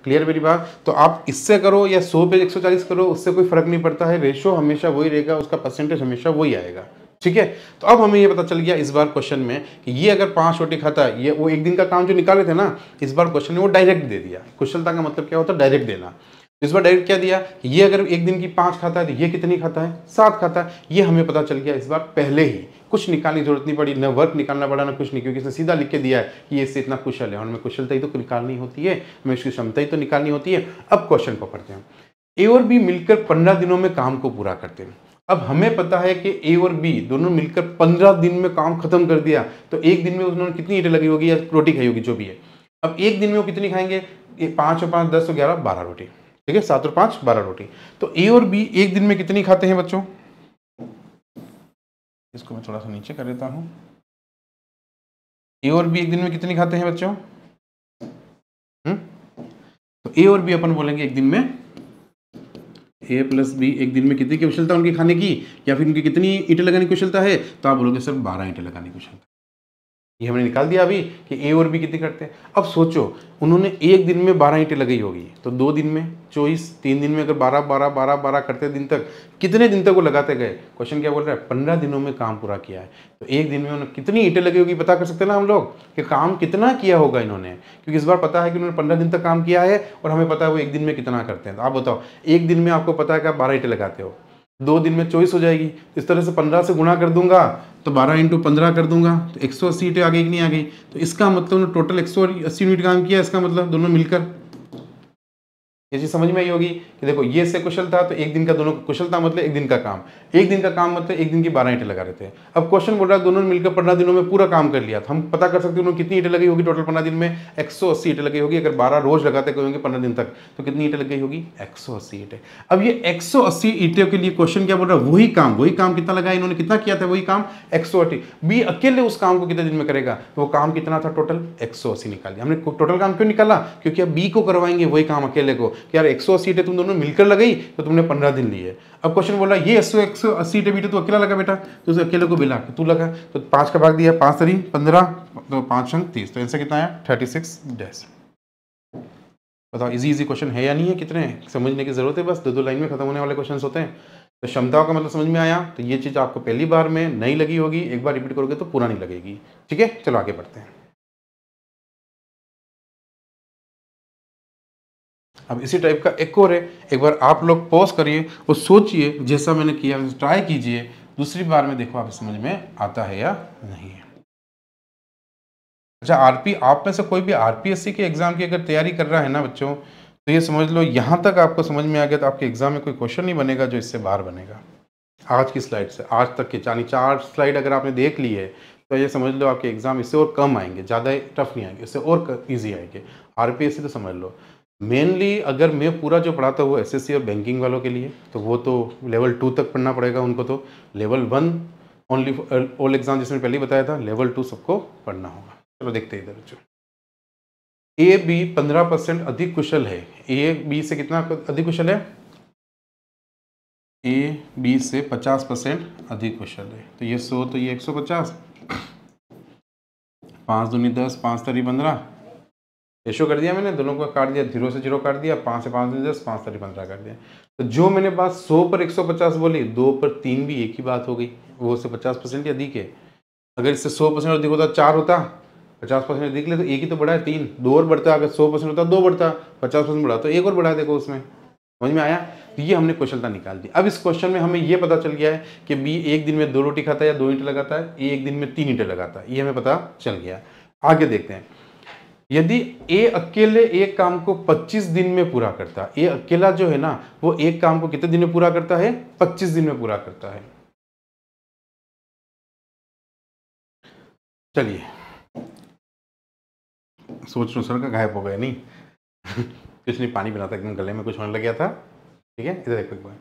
क्लियर मेरी बात। तो आप इससे करो या 100 पे 140 करो, उससे कोई फर्क नहीं पड़ता है, रेशो हमेशा वही रहेगा, उसका परसेंटेज हमेशा वही आएगा। ठीक है, तो अब हमें ये पता चल गया इस बार क्वेश्चन में कि ये अगर 5 रोटी खाता है, ये वो एक दिन का काम जो निकाले थे ना, इस बार क्वेश्चन में वो डायरेक्ट दे दिया। कुशलता का मतलब क्या होता है, डायरेक्ट देना। इस बार डायरेक्ट क्या दिया, ये अगर एक दिन की 5 खाता है तो ये कितनी खाता है, 7 खाता है। ये हमें पता चल गया इस बार पहले ही, कुछ निकालने की जरूरत नहीं पड़ी, न वर्क निकालना पड़ा, ना कुछ नहीं, क्योंकि इसने सीधा लिख के दिया है कि ये इससे इतना कुशल है। और हमें कुशलता ही तो निकालनी होती है, हमें इसकी क्षमता ही तो निकालनी होती है। अब क्वेश्चन को पढ़ते हैं। ए और बी मिलकर 15 दिनों में काम को पूरा करते हैं। अब हमें पता है कि ए और बी दोनों मिलकर 15 दिन में काम खत्म कर दिया, तो एक दिन में उन्होंने कितनी ईंटें लगी होगी या रोटी खाई होगी, जो भी है। अब एक दिन में वो कितनी खाएंगे, 5 और 5 10 और 11 12 रोटी, ठीक है, 7 और 5 12 रोटी। तो ए और बी एक दिन में कितनी खाते हैं बच्चों, इसको मैं थोड़ा सा नीचे कर देता हूं। ए और बी एक दिन में कितनी खाते हैं बच्चों, तो ए और बी अपन बोलेंगे एक दिन में, ए प्लस बी एक दिन में कितनी कुशलता उनकी खाने की, या फिर उनकी कितनी ईंटें लगाने की कुशलता है, तो आप बोलोगे सर 12 ईंटें लगाने की कुशलता। ये हमने निकाल दिया अभी कि ए और बी कितनी करते हैं। अब सोचो उन्होंने एक दिन में 12 ईंटें लगाई होगी, तो 2 दिन में 24, 3 दिन में अगर 12 12 12 12 करते दिन तक, कितने दिन तक वो लगाते गए। क्वेश्चन क्या बोल रहा है, 15 दिनों में काम पूरा किया है। तो एक दिन में उन्होंने कितनी ईंटें लगी होगी पता कर सकते हैं ना हम लोग, कि काम कितना किया होगा इन्होंने, क्योंकि इस बार पता है कि उन्होंने 15 दिन तक काम किया है, और हमें पता है वो एक दिन में कितना करते हैं। तो आप बताओ, एक दिन में आपको पता है कि आप 12 ईंटें लगाते हो, 2 दिन में 24 हो जाएगी, इस तरह से 15 से गुणा कर दूंगा तो 12 × 15 कर दूंगा तो 180 ईंटें आ गई कि नहीं आ गई। तो इसका मतलब उन्होंने टोटल 180 यूनिट काम किया, इसका मतलब दोनों मिलकर। ये चीज समझ में आई होगी कि देखो ये से कुशल था, तो एक दिन का दोनों कुशलता मतलब एक दिन का काम, एक दिन का काम मतलब एक दिन की 12 ईंटें लगा रहे थे। अब क्वेश्चन बोल रहा है दोनों ने मिलकर 15 दिनों में पूरा काम कर लिया, तो हम पता कर सकते हैं उन्होंने कितनी ईंटें लगी होगी टोटल 15 दिन में, 180 ईंटें लगी होगी। अगर 12 रोज लगाते होंगे 15 दिन तक, तो कितनी ईंटें लगी होगी, 180 ईंटें। अब ये 180 ईंटों के लिए क्वेश्चन क्या बोल रहा है, वही काम कितना लगाया इन्होंने, कितना किया था वही काम 180। बी अकेले उस काम को कितने दिन में करेगा, तो वो काम कितना था टोटल 180 निकाल लिया हमने। टोटल काम क्यों निकाला, क्योंकि अब बी को करवाएंगे वही काम अकेले को, कि यार 180 ईंटें तुम दोनों मिलकर लगाई तो तुमने 15 दिन लिए। अब क्वेश्चन बोला ये 180 ईंटें बेटा तू अकेला लगा बेटा, तो उसे अकेले को मिला तू लगा, तो 5 का भाग दिया, 5 3 15, तो 5 अंक 30, तो आंसर कितना आया 36 डैश। बताओ इजी क्वेश्चन है या नहीं है, कितने समझने की जरूरत है, बस 2 लाइन में खत्म होने वाले क्वेश्चन होते हैं। तो क्षमताओं का मतलब समझ में आया, तो ये चीज आपको पहली बार में नहीं लगी होगी, एक बार रिपीट करोगे तो पूरा नहीं लगेगी। ठीक है, चलो आगे बढ़ते हैं। अब इसी टाइप का एक और है, एक बार आप लोग पॉज करिए और सोचिए, जैसा मैंने किया ट्राई कीजिए, दूसरी बार में देखो आप समझ में आता है या नहीं है। अच्छा, आप में से कोई भी आरपीएससी के एग्जाम की अगर तैयारी कर रहा है ना बच्चों, तो ये समझ लो यहाँ तक आपको समझ में आ गया तो आपके एग्जाम में कोई क्वेश्चन नहीं बनेगा जो इससे बाहर बनेगा। आज की स्लाइड से आज तक के यानी 4 स्लाइड अगर आपने देख ली है तो ये समझ लो आपके एग्जाम इससे और कम आएंगे, ज़्यादा टफ नहीं आएंगे, इससे और ईजी आएंगे। आरपीएससी तो समझ लो मेनली अगर मैं पूरा जो पढ़ाता हूँ एसएससी और बैंकिंग वालों के लिए, तो वो तो लेवल 2 तक पढ़ना पड़ेगा उनको, तो लेवल 1 ओनली ऑल एग्जाम जिसमें पहले ही बताया था, लेवल 2 सबको पढ़ना होगा। चलो देखते हैं इधर बच्चों। ए बी 15% अधिक कुशल है। ए बी से कितना अधिक कुशल है? ए बी से 50% अधिक कुशल है। तो ये 100 तो ये 150, 5 दूनी 10, 5 तरी 15, रेशो कर दिया मैंने, दोनों को काट दिया, 0 से 0 काट दिया, 5 से 5 दूनी 10, 5 तरी 15 कर दिया। तो जो मैंने बात 100 पर 150 बोली, 2 पर 3 भी एक ही बात हो गई, वो से 50% ही अधिक है। अगर इससे 100% अधिक होता 4 होता, 50% अधिक ले तो एक ही तो बढ़ा है 3, 2 और बढ़ता, अगर 100% होता 2 बढ़ता, 50% बढ़ा तो एक और बढ़ा, देखो उसमें समझ में आया। तो ये हमने कुशलता निकाल दी। अब इस क्वेश्चन में हमें ये पता चल गया है कि बी एक दिन में 2 रोटी खाता है या 2 ईंटें लगाता है, ए एक दिन में 3 ईंटें लगाता है, ये हमें पता चल गया। आगे देखते हैं, यदि ए अकेले एक काम को 25 दिन में पूरा करता है, ए अकेला जो है ना वो एक काम को कितने दिन में पूरा करता है? 25 दिन में पूरा करता है। चलिए सोच लो सर का गायब हो गया नहीं कुछ नहीं, पानी बनाता एकदम गले में कुछ होने लग गया था। ठीक है, इधर देखो एक बार,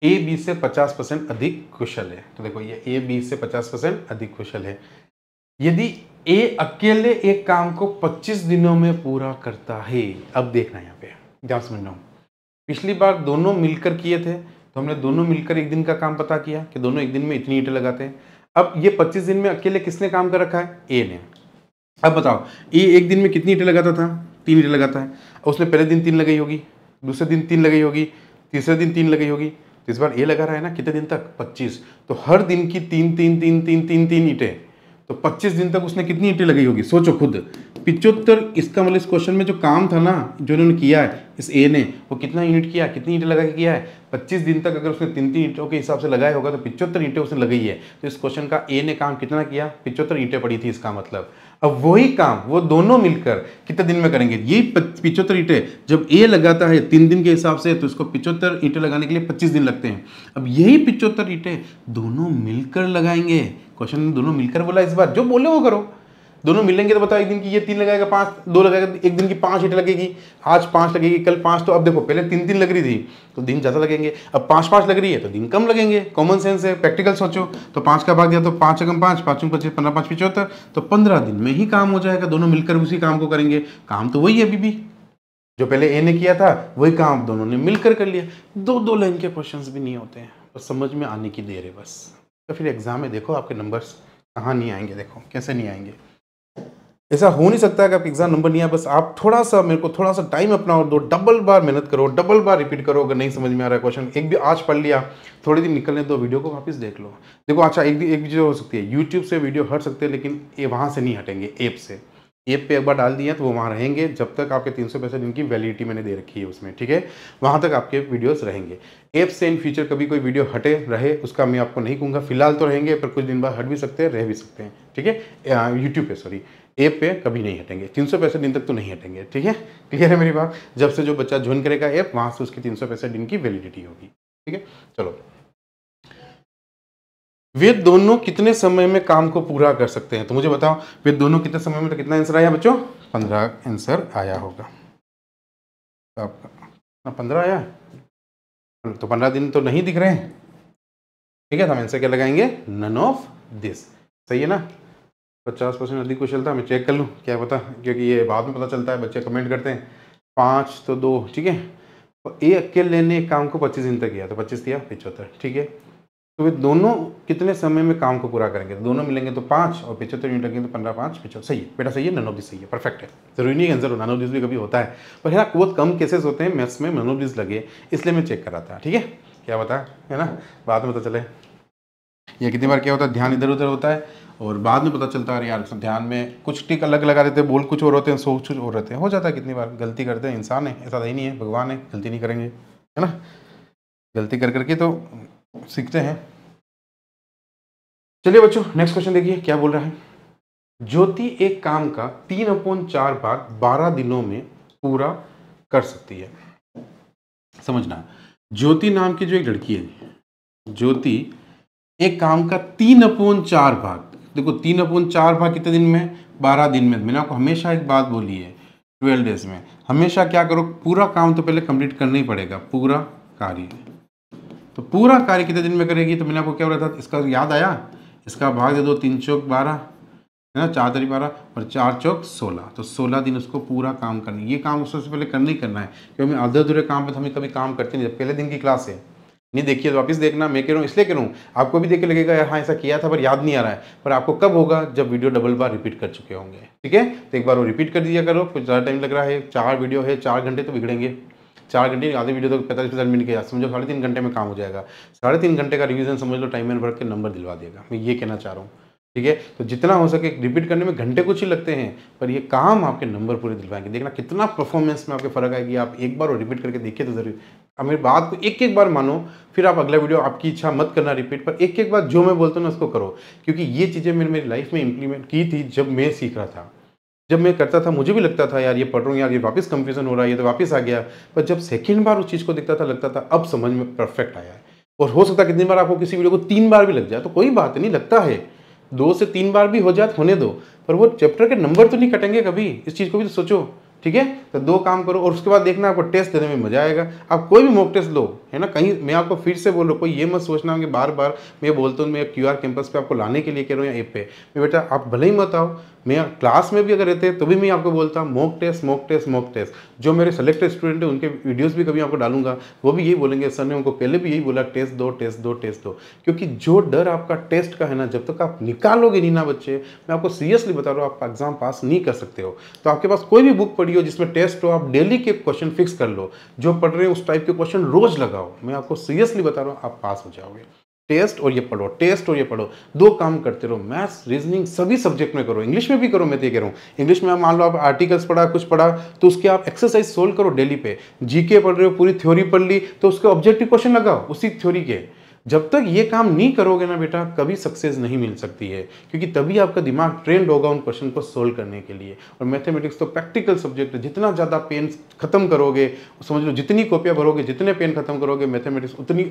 ए बी से 50% अधिक कुशल है। तो देखो ये ए बी से 50% अधिक कुशल है। यदि ए अकेले एक काम को 25 दिनों में पूरा करता है, अब देखना यहाँ पे ध्यान समझना, पिछली बार दोनों मिलकर किए थे तो हमने दोनों मिलकर एक दिन का काम पता किया कि दोनों एक दिन में इतनी ईंटें लगाते हैं। अब ये 25 दिन में अकेले किसने काम कर रखा है? ए ने। अब बताओ ए एक दिन में कितनी ईंटें लगाता था? 3 ईंटें लगाता है। उसने पहले दिन 3 लगाई होगी, दूसरे दिन 3 लगाई होगी, तीसरे दिन 3 लगाई होगी, तो इस बार ए लगा रहा है ना कितने दिन तक? 25। तो हर दिन की 3 3 3 3 3 3 ईंटें, तो 25 दिन तक उसने कितनी ईंटें लगाई होगी? सोचो खुद। 75, इसका मतलब इस क्वेश्चन में जो काम था ना जो इन्होंने किया है इस ए ने, वो कितना यूनिट किया, कितनी ईंटें लगा के किया है? 25 दिन तक अगर उसने 3 3 ईंटों के हिसाब से लगाया होगा तो 75 ईंटें उसने लगाई है। तो इस क्वेश्चन का ए ने काम कितना किया? 75 ईंटें पड़ी थी इसका मतलब। अब वही काम वो दोनों मिलकर कितने दिन में करेंगे? ये 75 ईंटें जब ए लगाता है 3 दिन के हिसाब से, तो इसको 75 ईंटें लगाने के लिए 25 दिन लगते हैं। अब यही 75 ईंटें दोनों मिलकर लगाएंगे। क्वेश्चन में दोनों मिलकर बोला, इस बार जो बोले वो करो। दोनों मिलेंगे तो बताओ, एक दिन की ये 3 लगाएगा, 5 2 लगाएगा, एक दिन की 5 ईंटें लगेगी, आज 5 लगेगी, कल 5। तो अब देखो पहले 3 3 लग रही थी तो दिन ज़्यादा लगेंगे, अब 5 5 लग रही है तो दिन कम लगेंगे। कॉमन सेंस है, प्रैक्टिकल सोचो। तो 5 का भाग दिया तो 5 एकम 5, 5 25, 15 5 75, तो 15 दिन में ही काम हो जाएगा। दोनों मिलकर उसी काम को करेंगे। काम तो वही है अभी भी, जो पहले ए ने किया था वही काम दोनों ने मिलकर कर लिया। 2 लाइन के क्वेश्चंस भी नहीं होते हैं, बस समझ में आने की देर है बस। तो फिर एग्जाम में देखो आपके नंबर्स कहाँ नहीं आएंगे, देखो कैसे नहीं आएंगे। ऐसा हो नहीं सकता कि आप एग्जाम नंबर नहीं आए, बस आप थोड़ा सा मेरे को थोड़ा सा टाइम अपना और दो, डबल बार मेहनत करो, डबल बार रिपीट करो। अगर नहीं समझ में आ रहा है क्वेश्चन, एक भी आज पढ़ लिया, थोड़े दिन निकलने दो, वीडियो को वापस देख लो। देखो अच्छा एक चीज़ हो सकती है, यूट्यूब से वीडियो हट सकते हैं लेकिन ये वहाँ से नहीं हटेंगे, ऐप से। ऐप पे एक बार डाल दिया तो वो वहाँ रहेंगे जब तक आपके 365 दिन की वैलिडिटी मैंने दे रखी है उसमें, ठीक है, वहाँ तक आपके वीडियोस रहेंगे। ऐप से इन फ्यूचर कभी कोई वीडियो हटे रहे उसका मैं आपको नहीं कहूँगा, फिलहाल तो रहेंगे पर कुछ दिन बाद हट भी सकते हैं, रह भी सकते हैं, ठीक है। यूट्यूब पे सॉरी, ऐप पे कभी नहीं हटेंगे, 365 दिन तक तो नहीं हटेंगे, ठीक है। क्लियर है मेरी बात? जब से जो बच्चा ज्वाइन करेगा ऐप, वहाँ से उसकी 365 दिन की वैलिडिटी होगी, ठीक है। चलो, वे दोनों कितने समय में काम को पूरा कर सकते हैं? तो मुझे बताओ वे दोनों कितने समय में, तो कितना आंसर आया बच्चों? 15 आंसर आया होगा आपका। 15 आया तो 15 दिन तो नहीं दिख रहे हैं, ठीक है। तो हम आंसर क्या लगाएंगे? None of this. सही है ना? 50% अधिक कुशलता। मैं चेक कर लूँ क्या पता, क्योंकि ये बाद में पता चलता है, बच्चे कमेंट करते हैं 5 तो 2, ठीक है। तो ए अकेले ने काम को 25 दिन तक किया तो 25 दिया 75, ठीक है। तो वे दोनों कितने समय में काम को पूरा करेंगे? तो दोनों मिलेंगे तो 5 और 75 यूनिट लगेंगे तो 15 5 75। सही है बेटा, सही है, नन ऑफ दिस सही है, परफेक्ट है। जरूरी नहीं आंसर हो, नन ऑफ दिस भी कभी होता है, पर है ना बहुत कम केसेस होते हैं मैथ्स में नन ऑफ दिस लगे, इसलिए मैं चेक कर रहा था, ठीक है। क्या बता है ना, बाद में पता चले। ये कितनी बार क्या होता है, ध्यान इधर उधर होता है और बाद में पता चलता है यार ध्यान में कुछ टिक अलग लगा देते हैं, बोल कुछ और होते हैं, सोच कुछ और रहते हैं। हो जाता है, कितनी बार गलती करते हैं, इंसान है, ऐसा ही नहीं है, भगवान है, गलती नहीं करेंगे, है ना। गलती कर करके तो सीखते हैं। चलिए बच्चों नेक्स्ट क्वेश्चन देखिए क्या बोल रहा है। ज्योति एक काम का 3/4 भाग 12 दिनों में पूरा कर सकती है। समझना, ज्योति नाम की जो एक लड़की है, ज्योति एक काम का 3/4 भाग, देखो 3/4 भाग कितने दिन में, 12 दिन में। मैंने आपको हमेशा एक बात बोली है 12 डेज में, हमेशा क्या करो, पूरा काम तो पहले कंप्लीट करना ही पड़ेगा, पूरा कार्य। तो पूरा कार्य कितने दिन में करेगी, तो मैंने आपको क्या बोला था, इसका याद आया, इसका भाग दे दो, 3 चौक 12 है ना, 4 तारीख 12 और 4 चौक 16, तो 16 दिन उसको पूरा काम करना है। ये काम उससे पहले करना ही करना है, क्योंकि हमें आधे अधूरे काम पे तो हमें कभी काम करते नहीं। पहले दिन की क्लास है, नहीं देखिए तो वापस देखना। मैं कह रहा हूँ इसलिए कह रहा हूँ, आपको भी देख के लगेगा यार हाँ ऐसा किया था पर याद नहीं आ रहा है, पर आपको कब होगा, जब वीडियो डबल बार रिपीट कर चुके होंगे। ठीक है, तो एक बार वो रिपीट कर दिया करो, कुछ ज़्यादा टाइम लग रहा है, 4 वीडियो है, 4 घंटे तो बिगड़ेंगे। 4 घंटे, आधे वीडियो तो 45 मिनट के, समझो 3.5 घंटे में काम हो जाएगा। 3.5 घंटे का रिवीजन समझ लो, टाइम मैंने भर के नंबर दिलवा देगा, मैं ये कहना चाह रहा हूँ। ठीक है, तो जितना हो सके रिपीट करने में घंटे कुछ ही लगते हैं, पर ये काम आपके नंबर पूरे दिलवाएंगे। देखना कितना परफॉर्मेंस में आपके फर्क आएगी। आप एक बार और रिपीट करके देखिए तो जरूर। अब मेरी बात को एक एक बार मानो, फिर आप अगला वीडियो, आपकी इच्छा मत करना रिपीट, पर एक एक बार जो मैं बोलता हूँ ना उसको करो, क्योंकि ये चीज़ें मैंने मेरी लाइफ में इंप्लीमेंट की थी। जब मैं सीख रहा था, जब मैं करता था, मुझे भी लगता था यार ये पढ़ रहा हूँ यार, ये वापस कंफ्यूजन हो रहा है, ये तो वापस आ गया। पर जब सेकंड बार उस चीज़ को देखता था, लगता था अब समझ में परफेक्ट आया है। और हो सकता है कितनी बार आपको किसी वीडियो को 3 बार भी लग जाए तो कोई बात नहीं, लगता है 2 से 3 बार भी हो जाए होने दो, पर वो चैप्टर के नंबर तो नहीं कटेंगे कभी, इस चीज़ को भी तो सोचो। ठीक है, तो 2 काम करो और उसके बाद देखना आपको टेस्ट देने में मजा आएगा। आप कोई भी मॉक टेस्ट लो, है ना, कहीं मैं आपको फिर से बोल रहा हूँ, कोई ये मत सोचना कि बार बार मैं बोलता हूँ मैं QR कैंपस पे आपको लाने के लिए कह रहा हूँ या ऐप पे। मैं बेटा आप भले ही मत आओ, मैं क्लास में भी अगर रहते तो भी मैं आपको बोलता हूँ mock test mock test mock test. जो मेरे सेलेक्टेड स्टूडेंट है उनके वीडियोस भी कभी आपको डालूंगा, वो भी यही बोलेंगे सर ने उनको पहले भी यही बोला, टेस्ट दो टेस्ट दो टेस्ट दो। क्योंकि जो डर आपका टेस्ट का है ना, जब तक आप निकालोगे नहीं ना बच्चे, मैं आपको सीरियसली बता रहा हूँ, आप एग्जाम पास नहीं कर सकते हो। तो आपके पास कोई भी बुक पढ़ी हो जिसमें टेस्ट हो, आप डेली के क्वेश्चन फिक्स कर लो, जो पढ़ रहे हैं उस टाइप के क्वेश्चन रोज लगाओ, मैं आपको सीरियसली बता रहा हूँ आप पास हो जाओगे। टेस्ट और ये पढ़ो, टेस्ट और ये पढ़ो, 2 काम करते रहो। मैथ्स रीजनिंग सभी सब्जेक्ट में करो, इंग्लिश में भी करो। मैं तो ये कह रहा हूँ इंग्लिश में मान लो आप आर्टिकल्स पढ़ा, कुछ पढ़ा, तो उसके आप एक्सरसाइज सोल्व करो डेली पे। जीके पढ़ रहे हो, पूरी थ्योरी पढ़ ली, तो उसके ऑब्जेक्टिव क्वेश्चन लगाओ उसी थ्योरी के। जब तक ये काम नहीं करोगे ना बेटा, कभी सक्सेस नहीं मिल सकती है, क्योंकि तभी आपका दिमाग ट्रेंड होगा उन क्वेश्चन को सोल्व करने के लिए। और मैथमेटिक्स तो प्रैक्टिकल सब्जेक्ट है, जितना ज़्यादा पेन खत्म करोगे, समझ लो जितनी कॉपियाँ भरोगे, जितने पेन खत्म करोगे, मैथमेटिक्स उतनी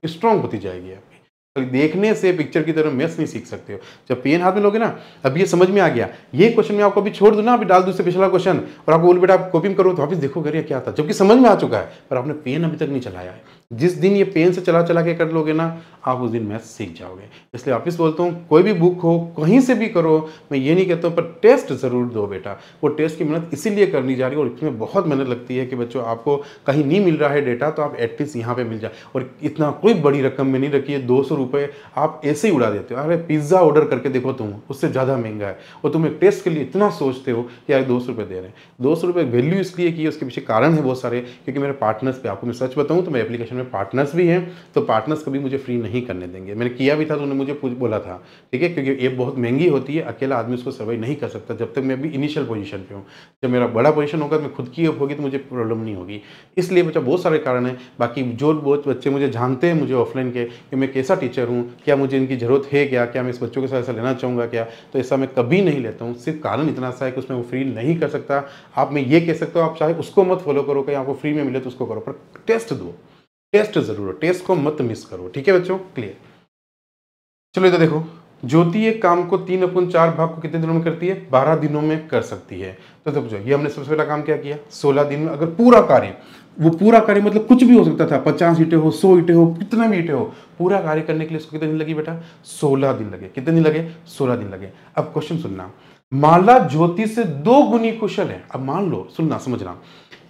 स्ट्रांग होती जाएगी आपकी। देखने से पिक्चर की तरह मैथ्स नहीं सीख सकते हो, जब पेन हाथ में लोगे ना। अब ये समझ में आ गया, ये क्वेश्चन मैं आपको अभी छोड़ दूं ना, अभी डाल दूं से पिछला क्वेश्चन, और आपको बोल बेटा आप कॉपी करो, तो वापस देखो करिए क्या था, जबकि समझ में आ चुका है, पर आपने पेन अभी तक नहीं चलाया है। जिस दिन ये पेन से चला चला के कर लोगे ना, आप उस दिन मैथ्स सीख जाओगे। इसलिए वापस बोलता हूँ, कोई भी बुक हो कहीं से भी करो, मैं ये नहीं कहता हूँ, पर टेस्ट जरूर दो बेटा। वो टेस्ट की मेहनत इसीलिए करनी जा रही है, और इसमें बहुत मेहनत लगती है कि बच्चों आपको कहीं नहीं मिल रहा है डेटा, तो आप एटलीस्ट यहाँ पे मिल जाए। और इतना कोई बड़ी रकम में नहीं रखी है, 200 रुपये आप ऐसे ही उड़ा देते हो। अरे पिज्ज़ा ऑर्डर करके देखो तुम, उससे ज़्यादा महंगा है, और तुम एक टेस्ट के लिए इतना सोचते हो कि यार 200 रुपये दे रहे हैं। 200 रुपये वैल्यू इसलिए की, उसके पीछे कारण है बहुत सारे, क्योंकि मेरे पार्टनर्स पे, आपको मैं सच बताऊँ तो मेरे एप्लीकेशन में पार्टनर्स भी हैं, तो पार्टनर्स कभी मुझे फ्री नहीं करने देंगे। मैंने किया भी था तो उन्होंने मुझे बोला था, ठीक है, क्योंकि ये बहुत महंगी होती है, अकेला आदमी उसको सर्वाइव नहीं कर सकता जब तक मैं भी इनिशियल पोजीशन पे हूँ। जब मेरा बड़ा पोजीशन होगा, मैं खुद की होगी, तो मुझे प्रॉब्लम नहीं होगी। इसलिए बच्चा बहुत सारे कारण है। बाकी जो बहुत बच्चे मुझे जानते हैं, मुझे ऑफलाइन के, कि मैं कैसा टीचर हूँ, क्या मुझे इनकी ज़रूरत है, क्या मैं इस बच्चों के साथ ऐसा लेना चाहूँगा क्या, तो ऐसा मैं कभी नहीं लेता हूँ। सिर्फ कारण इतना सा है कि उसमें वो फ्री नहीं कर सकता। आप मैं ये कह सकता हूँ, आप चाहे उसको मत फॉलो करो कि आपको फ्री में मिले तो उसको करो, पर टेस्ट दो, टेस्ट जरूर, टेस्ट को मत मिस करो। ठीक है बच्चों, क्लियर। चलो इधर देखो, ज्योति एक काम को 3/4 भाग को कितने दिनों में करती है, 12 दिनों में कर सकती है। तो देखो ये हमने सबसे पहला काम क्या किया, 16 दिन में। अगर पूरा कार्य, वो पूरा कार्य मतलब कुछ भी हो सकता था, 50 ईंटें हो, 100 ईंटें हो, कितना भी ईंटें हो, पूरा कार्य करने के लिए उसको कितने दिन लगे बेटा, 16 दिन लगे। कितने दिन लगे, 16 दिन लगे। अब क्वेश्चन सुनना, माला ज्योति से 2 गुनी कुशल है। अब मान लो, सुनना समझना,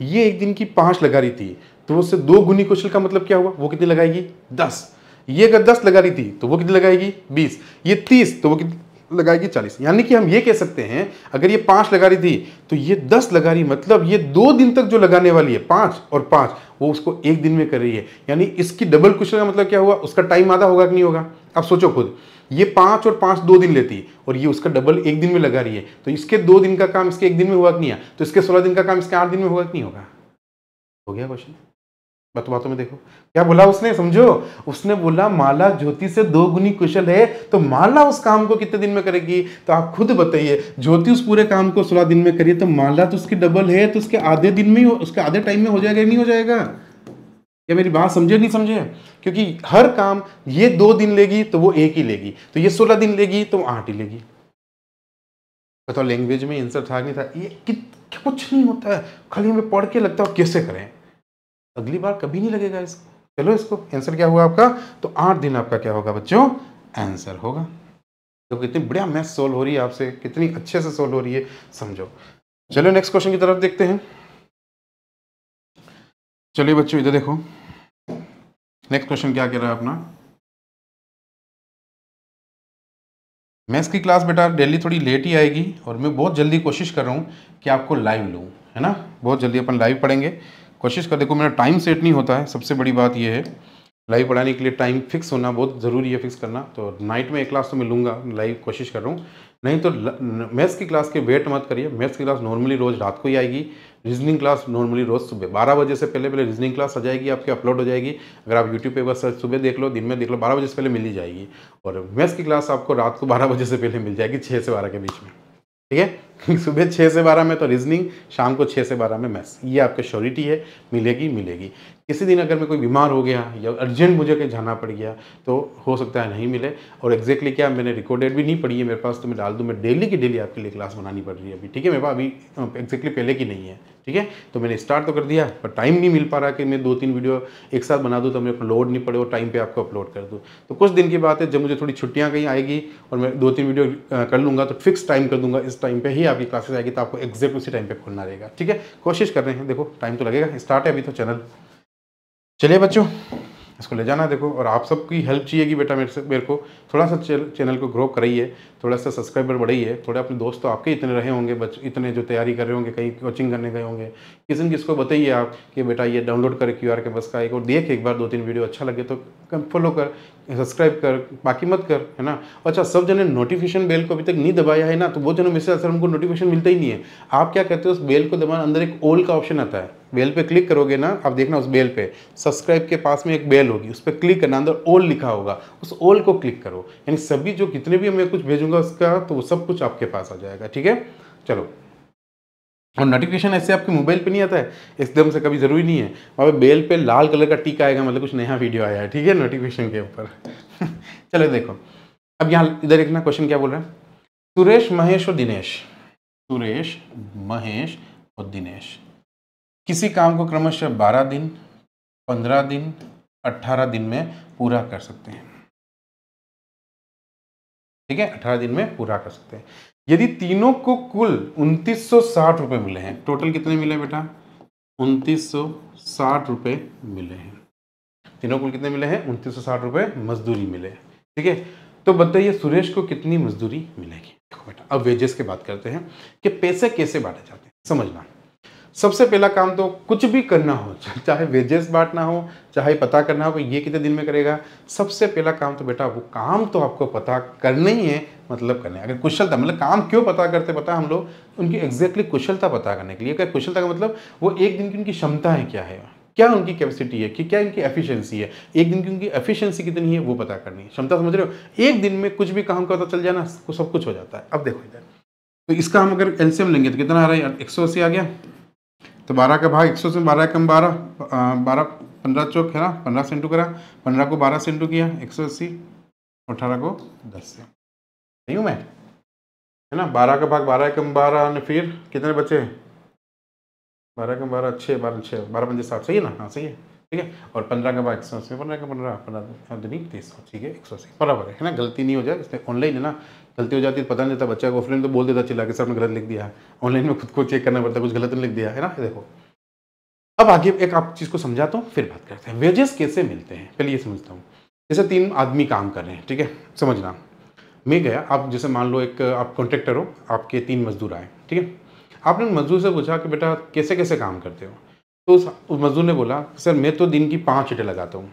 ये एक दिन की 5 लगा रही थी, तो उससे 2 गुनी कुशल का मतलब क्या हुआ, वो कितनी लगाएगी, 10। ये अगर 10 लगा रही थी तो वो कितनी लगाएगी, 20। ये 30 तो वो कितनी लगाएगी, 40। यानी कि हम ये कह सकते हैं, अगर ये 5 लगा रही थी तो ये 10 लगा रही, मतलब ये 2 दिन तक जो लगाने वाली है, 5 और 5, वो उसको 1 दिन में कर रही है। यानी इसकी डबल कुशल का मतलब क्या हुआ, उसका टाइम आधा होगा कि नहीं होगा, अब सोचो खुद, ये 5 और 5 2 दिन लेती और ये उसका डबल 1 दिन में लगा रही है, तो इसके 2 दिन का काम इसके 1 दिन में हुआ कि नहीं, तो इसके 16 दिन का काम इसके 8 दिन में होगा कि नहीं होगा? हो गया क्वेश्चन। बातों में देखो क्या बोला उसने, समझो। उसने बोला माला ज्योति से 2 गुनी कुशल है, तो माला उस काम को कितने दिन में करेगी? तो आप खुद बताइए, ज्योति उस पूरे काम को 16 दिन में करिए, तो माला तो उसकी डबल है, तो उसके आधे दिन में, उसके आधे टाइम में हो जाएगा नहीं हो जाएगा? क्या मेरी बात समझे नहीं समझे? क्योंकि हर काम ये 2 दिन लेगी तो वो 1 ही लेगी, तो ये 16 दिन लेगी तो 8 ही लेगी। बताओ लैंग्वेज में आंसर था नहीं था? ये कुछ नहीं होता है, खाली हमें पढ़ के लगता है कैसे करें, अगली बार कभी नहीं लगेगा इसको। चलो इसको आंसर क्या हुआ आपका? तो 8 दिन आपका क्या होगा बच्चों? आंसर होगा। तो कितनी बढ़िया मैथ सोल्व हो रही है आपसे, कितनी अच्छे से सोल्व हो रही है, समझो। चलो नेक्स्ट क्वेश्चन की तरफ देखते हैं। चलिए बच्चों इधर देखो, नेक्स्ट क्वेश्चन क्या कह रहा है अपना। मैथ्स की क्लास बेटा डेली थोड़ी लेट ही आएगी और मैं बहुत जल्दी कोशिश कर रहा हूँ कि आपको लाइव लूँ, है ना। बहुत जल्दी अपन लाइव पढ़ेंगे, कोशिश कर। देखो मेरा टाइम सेट नहीं होता है, सबसे बड़ी बात ये है। लाइव पढ़ाने के लिए टाइम फिक्स होना बहुत ज़रूरी है, फिक्स करना। तो नाइट में एक क्लास तो मैं लूँगा, लाइव कोशिश कर रहा हूँ। नहीं तो मैथ्स की क्लास के वेट मत करिए। मैथ्स की क्लास नॉर्मली रोज़ रात को ही आएगी। रीजनिंग क्लास नॉर्मली रोज़ सुबह 12 बजे से पहले रीजनिंग क्लास आ जाएगी, आपकी अपलोड हो जाएगी। अगर आप यूट्यूब पे बस सुबह देख लो, दिन में देख लो, 12 बजे से पहले मिल ही जाएगी। और मैथ्स की क्लास आपको रात को 12 बजे से पहले मिल जाएगी, 6 से 12 के बीच में, ठीक है। सुबह 6 से 12 में तो रीजनिंग, शाम को 6 से 12 में मैथ्स। ये आपकी श्योरिटी है, मिलेगी। किसी दिन अगर मैं कोई बीमार हो गया या अर्जेंट मुझे कहीं जाना पड़ गया तो हो सकता है नहीं मिले। और एग्जैक्टली क्या, मैंने रिकॉर्डेड भी नहीं पढ़ी है मेरे पास, तो मैं डाल दूँ। मैं डेली की डेली आपके लिए क्लास बनानी पड़ रही है अभी, ठीक है। मेरे पास अभी एग्जैक्टली पहले की नहीं है, ठीक है। तो मैंने स्टार्ट तो कर दिया, पर टाइम नहीं मिल पा रहा कि मैं 2-3 वीडियो एक साथ बना दूँ, तो मेरे को लोड नहीं पड़े और टाइम पे आपको अपलोड कर दूँ। तो कुछ दिन की बात है, जब मुझे थोड़ी छुट्टियाँ कहीं आएगी और मैं 2-3 वीडियो कर लूँगा, तो फिक्स टाइम कर दूंगा, इस टाइम पे ही आपकी क्लासेस आएगी, तो आपको एग्जैक्ट उसी टाइम पे खोलना रहेगा, ठीक है। कोशिश कर रहे हैं, देखो टाइम तो लगेगा, स्टार्ट है अभी तो चैनल। चलिए बच्चों इसको ले जाना देखो, और आप सबकी हेल्प चाहिएगी बेटा मेरे को थोड़ा सा चैनल को ग्रो कराइए, थोड़ा सा सब्सक्राइबर बढ़ाइए। थोड़े अपने दोस्त तो आपके इतने रहे होंगे, इतने जो तैयारी कर रहे होंगे, कहीं कोचिंग करने गए होंगे, किसी न किसको बताइए आप कि बेटा ये डाउनलोड कर QR के बस का एक और देख, एक बार 2-3 वीडियो अच्छा लगे तो फॉलो कर, सब्सक्राइब कर, बाकी मत कर, है ना। अच्छा, सब जने नोटिफिकेशन बेल को अभी तक नहीं दबाया है ना, तो वो जनों में से अक्सर हमको नोटिफिकेशन मिलता ही नहीं है। आप क्या कहते हो, उस बेल को दबाना, अंदर एक ऑल का ऑप्शन आता है, बेल पे क्लिक करोगे ना, आप देखना उस बेल पे सब्सक्राइब के पास में एक बेल होगी, उस पर क्लिक करना, अंदर ऑल लिखा होगा, उस ऑल को क्लिक करो, यानी सभी जो कितने भी मैं कुछ भेजूंगा उसका, तो वो सब कुछ आपके पास आ जाएगा, ठीक है। चलो, और नोटिफिकेशन ऐसे आपके मोबाइल पे नहीं आता है एकदम से, कभी जरूरी नहीं है। वहाँ पे बेल पे लाल कलर का टिक आएगा, मतलब कुछ नया वीडियो आया है, ठीक है, नोटिफिकेशन के ऊपर। चलो देखो, अब यहाँ इधर एक ना क्वेश्चन क्या बोल रहा है, सुरेश, महेश और दिनेश, सुरेश, महेश और दिनेश किसी काम को क्रमशः 12 दिन, 15 दिन, 18 दिन में पूरा कर सकते हैं, ठीक है। 18 दिन में पूरा कर सकते हैं। यदि तीनों को कुल 2960 रुपए मिले हैं, टोटल कितने मिले बेटा? 2960 रुपए मिले हैं। तीनों कुल कितने मिले हैं? 2960 रुपए मजदूरी मिले, ठीक है। तो बताइए सुरेश को कितनी मजदूरी मिलेगी? देखो बेटा, अब वेजेस की बात करते हैं कि पैसे कैसे बांटे जाते हैं, समझना। सबसे पहला काम तो कुछ भी करना हो, चाहे वेजेस बांटना हो, चाहे पता करना हो कि ये कितने दिन में करेगा, सबसे पहला काम तो बेटा वो काम तो आपको पता करना ही है, मतलब करना है। अगर कुशलता, मतलब काम क्यों पता करते पता हम लोग, उनकी एग्जैक्टली कुशलता पता करने के लिए। क्या कुशलता का मतलब, वो एक दिन की उनकी क्षमता है क्या है, क्या उनकी कैपेसिटी है, कि क्या इनकी एफिशिएंसी है, एक दिन की उनकी एफिशिएंसी कितनी है वो पता करनी है। क्षमता समझ रहे हो, एक दिन में कुछ भी काम का पता चल जाना, सब कुछ हो जाता है। अब देखो इधर, तो इसका हम अगर एलसीएम लेंगे तो कितना आ रहा है? 180 आ गया। तो 12 का भाग 100 से, 12 कम 12, 12 15 चौक है ना, 15 से इंटू करा, 15 को 12 से इंटू किया 180, 18 को 10 से, नहीं हूँ मैं, है ना। 12 का भाग 12 कम 12, ने फिर कितने बचे? 12 कम 12 6, 12 6, 12 पंजे 60, सही है ना? हाँ सही है, ठीक है। और 15 का भाग 180, 15 का 15, 15 नहीं 30, ठीक है, 180 बराबर है ना। गलती नहीं हो जाए, इसलिए ऑनलाइन है ना, गलती हो जाती है पता नहीं देता बच्चा को, ऑफलाइन तो बोल देता चिल्ला के सर ने गलत लिख दिया है, ऑनलाइन में खुद को चेक करना पड़ता है, कुछ गलत नहीं लिख दिया है ना। देखो अब आगे एक आप चीज़ को समझाता हूँ, फिर बात करते हैं वेजेस कैसे मिलते हैं। पहले ये समझता हूँ, जैसे 3 आदमी काम कर रहे हैं, ठीक है, समझना। मैं गया, आप जैसे मान लो एक आप कॉन्ट्रैक्टर हो, आपके 3 मजदूर आए, ठीक है। आपने मजदूर से पूछा कि बेटा कैसे कैसे काम करते हो, तो उस मजदूर ने बोला सर मैं तो दिन की 5 ईंटें लगाता हूँ,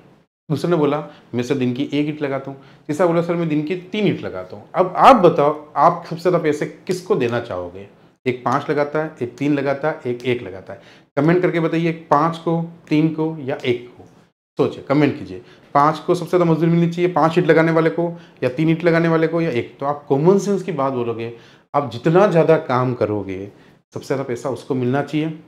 दूसरे ने बोला मैं सर दिन की 1 ईंट लगाता हूँ। तीसरा बोला सर मैं दिन की 3 ईंट लगाता हूँ। अब आप बताओ आप सबसे ज़्यादा पैसे किसको देना चाहोगे? एक 5 लगाता है, एक 3 लगाता है, एक 1 लगाता है। कमेंट करके बताइए 5 को, 3 को या 1 को। सोचिए, कमेंट कीजिए। 5 को सबसे ज़्यादा मजदूरी मिलनी चाहिए, 5 ईंट लगाने वाले को, या 3 ईंट लगाने वाले को, या 1। तो आप कॉमन सेंस की बात बोलोगे। आप जितना ज़्यादा काम करोगे सबसे ज़्यादा पैसा उसको मिलना चाहिए।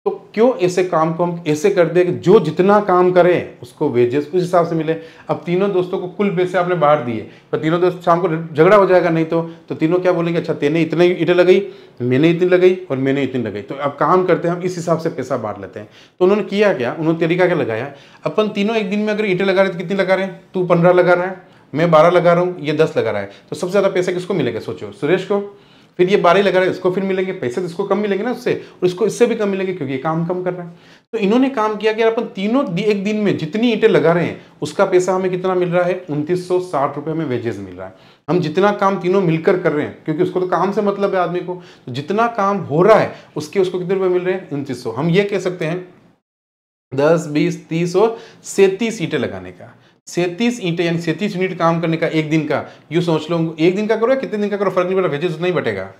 तो क्यों ऐसे काम को हम ऐसे कर दे कि जो जितना काम करे उसको वेजेस उस हिसाब से मिले। अब तीनों दोस्तों को कुल पैसे आपने बांट दिए, पर तीनों दोस्त शाम को झगड़ा हो जाएगा नहीं तो तीनों क्या बोलेंगे, अच्छा तेने इतने ईंटें लगाई, मैंने इतनी लगाई और मैंने इतनी लगाई। तो अब काम करते हैं हम इस हिसाब से पैसा बांट लेते हैं। तो उन्होंने किया क्या, उन्होंने तरीका क्या लगाया, अपन तीनों एक दिन में अगर ईंटें लगा रहे तो कितनी लगा रहे हैं, तू 15 लगा रहा है, मैं 12 लगा रहा हूँ, ये 10 लगा रहा है। तो सबसे ज़्यादा पैसे किसको मिलेगा, सोचो, सुरेश को। फिर ये 12 लगा रहा है, इसको फिर मिलेंगे पैसे, तो इसको कम मिलेंगे ना उससे, और इसको इससे भी कम मिलेंगे क्योंकि ये काम कम कर रहा है। तो इन्होंने काम किया कि अपन तीनों एक दिन में जितनी ईंटें लगा रहे हैं उसका पैसा हमें कितना मिल रहा है, 2960 रुपये हमें वेजेस मिल रहा है। हम जितना काम तीनों मिलकर कर रहे हैं, क्योंकि उसको तो काम से मतलब है आदमी को, तो जितना काम हो रहा है उसको कितने रुपए मिल रहे हैं, 2900। हम ये कह सकते हैं 10, 20, 30 और 37 ईंटें लगाने का, 37 ईंटें यानी 37 यूनिट काम करने का एक दिन का। यूँ सोच लो, एक दिन का करो या कितने दिन का करो फर्क नहीं पड़ता, वेजेस उतना ही बटेगा।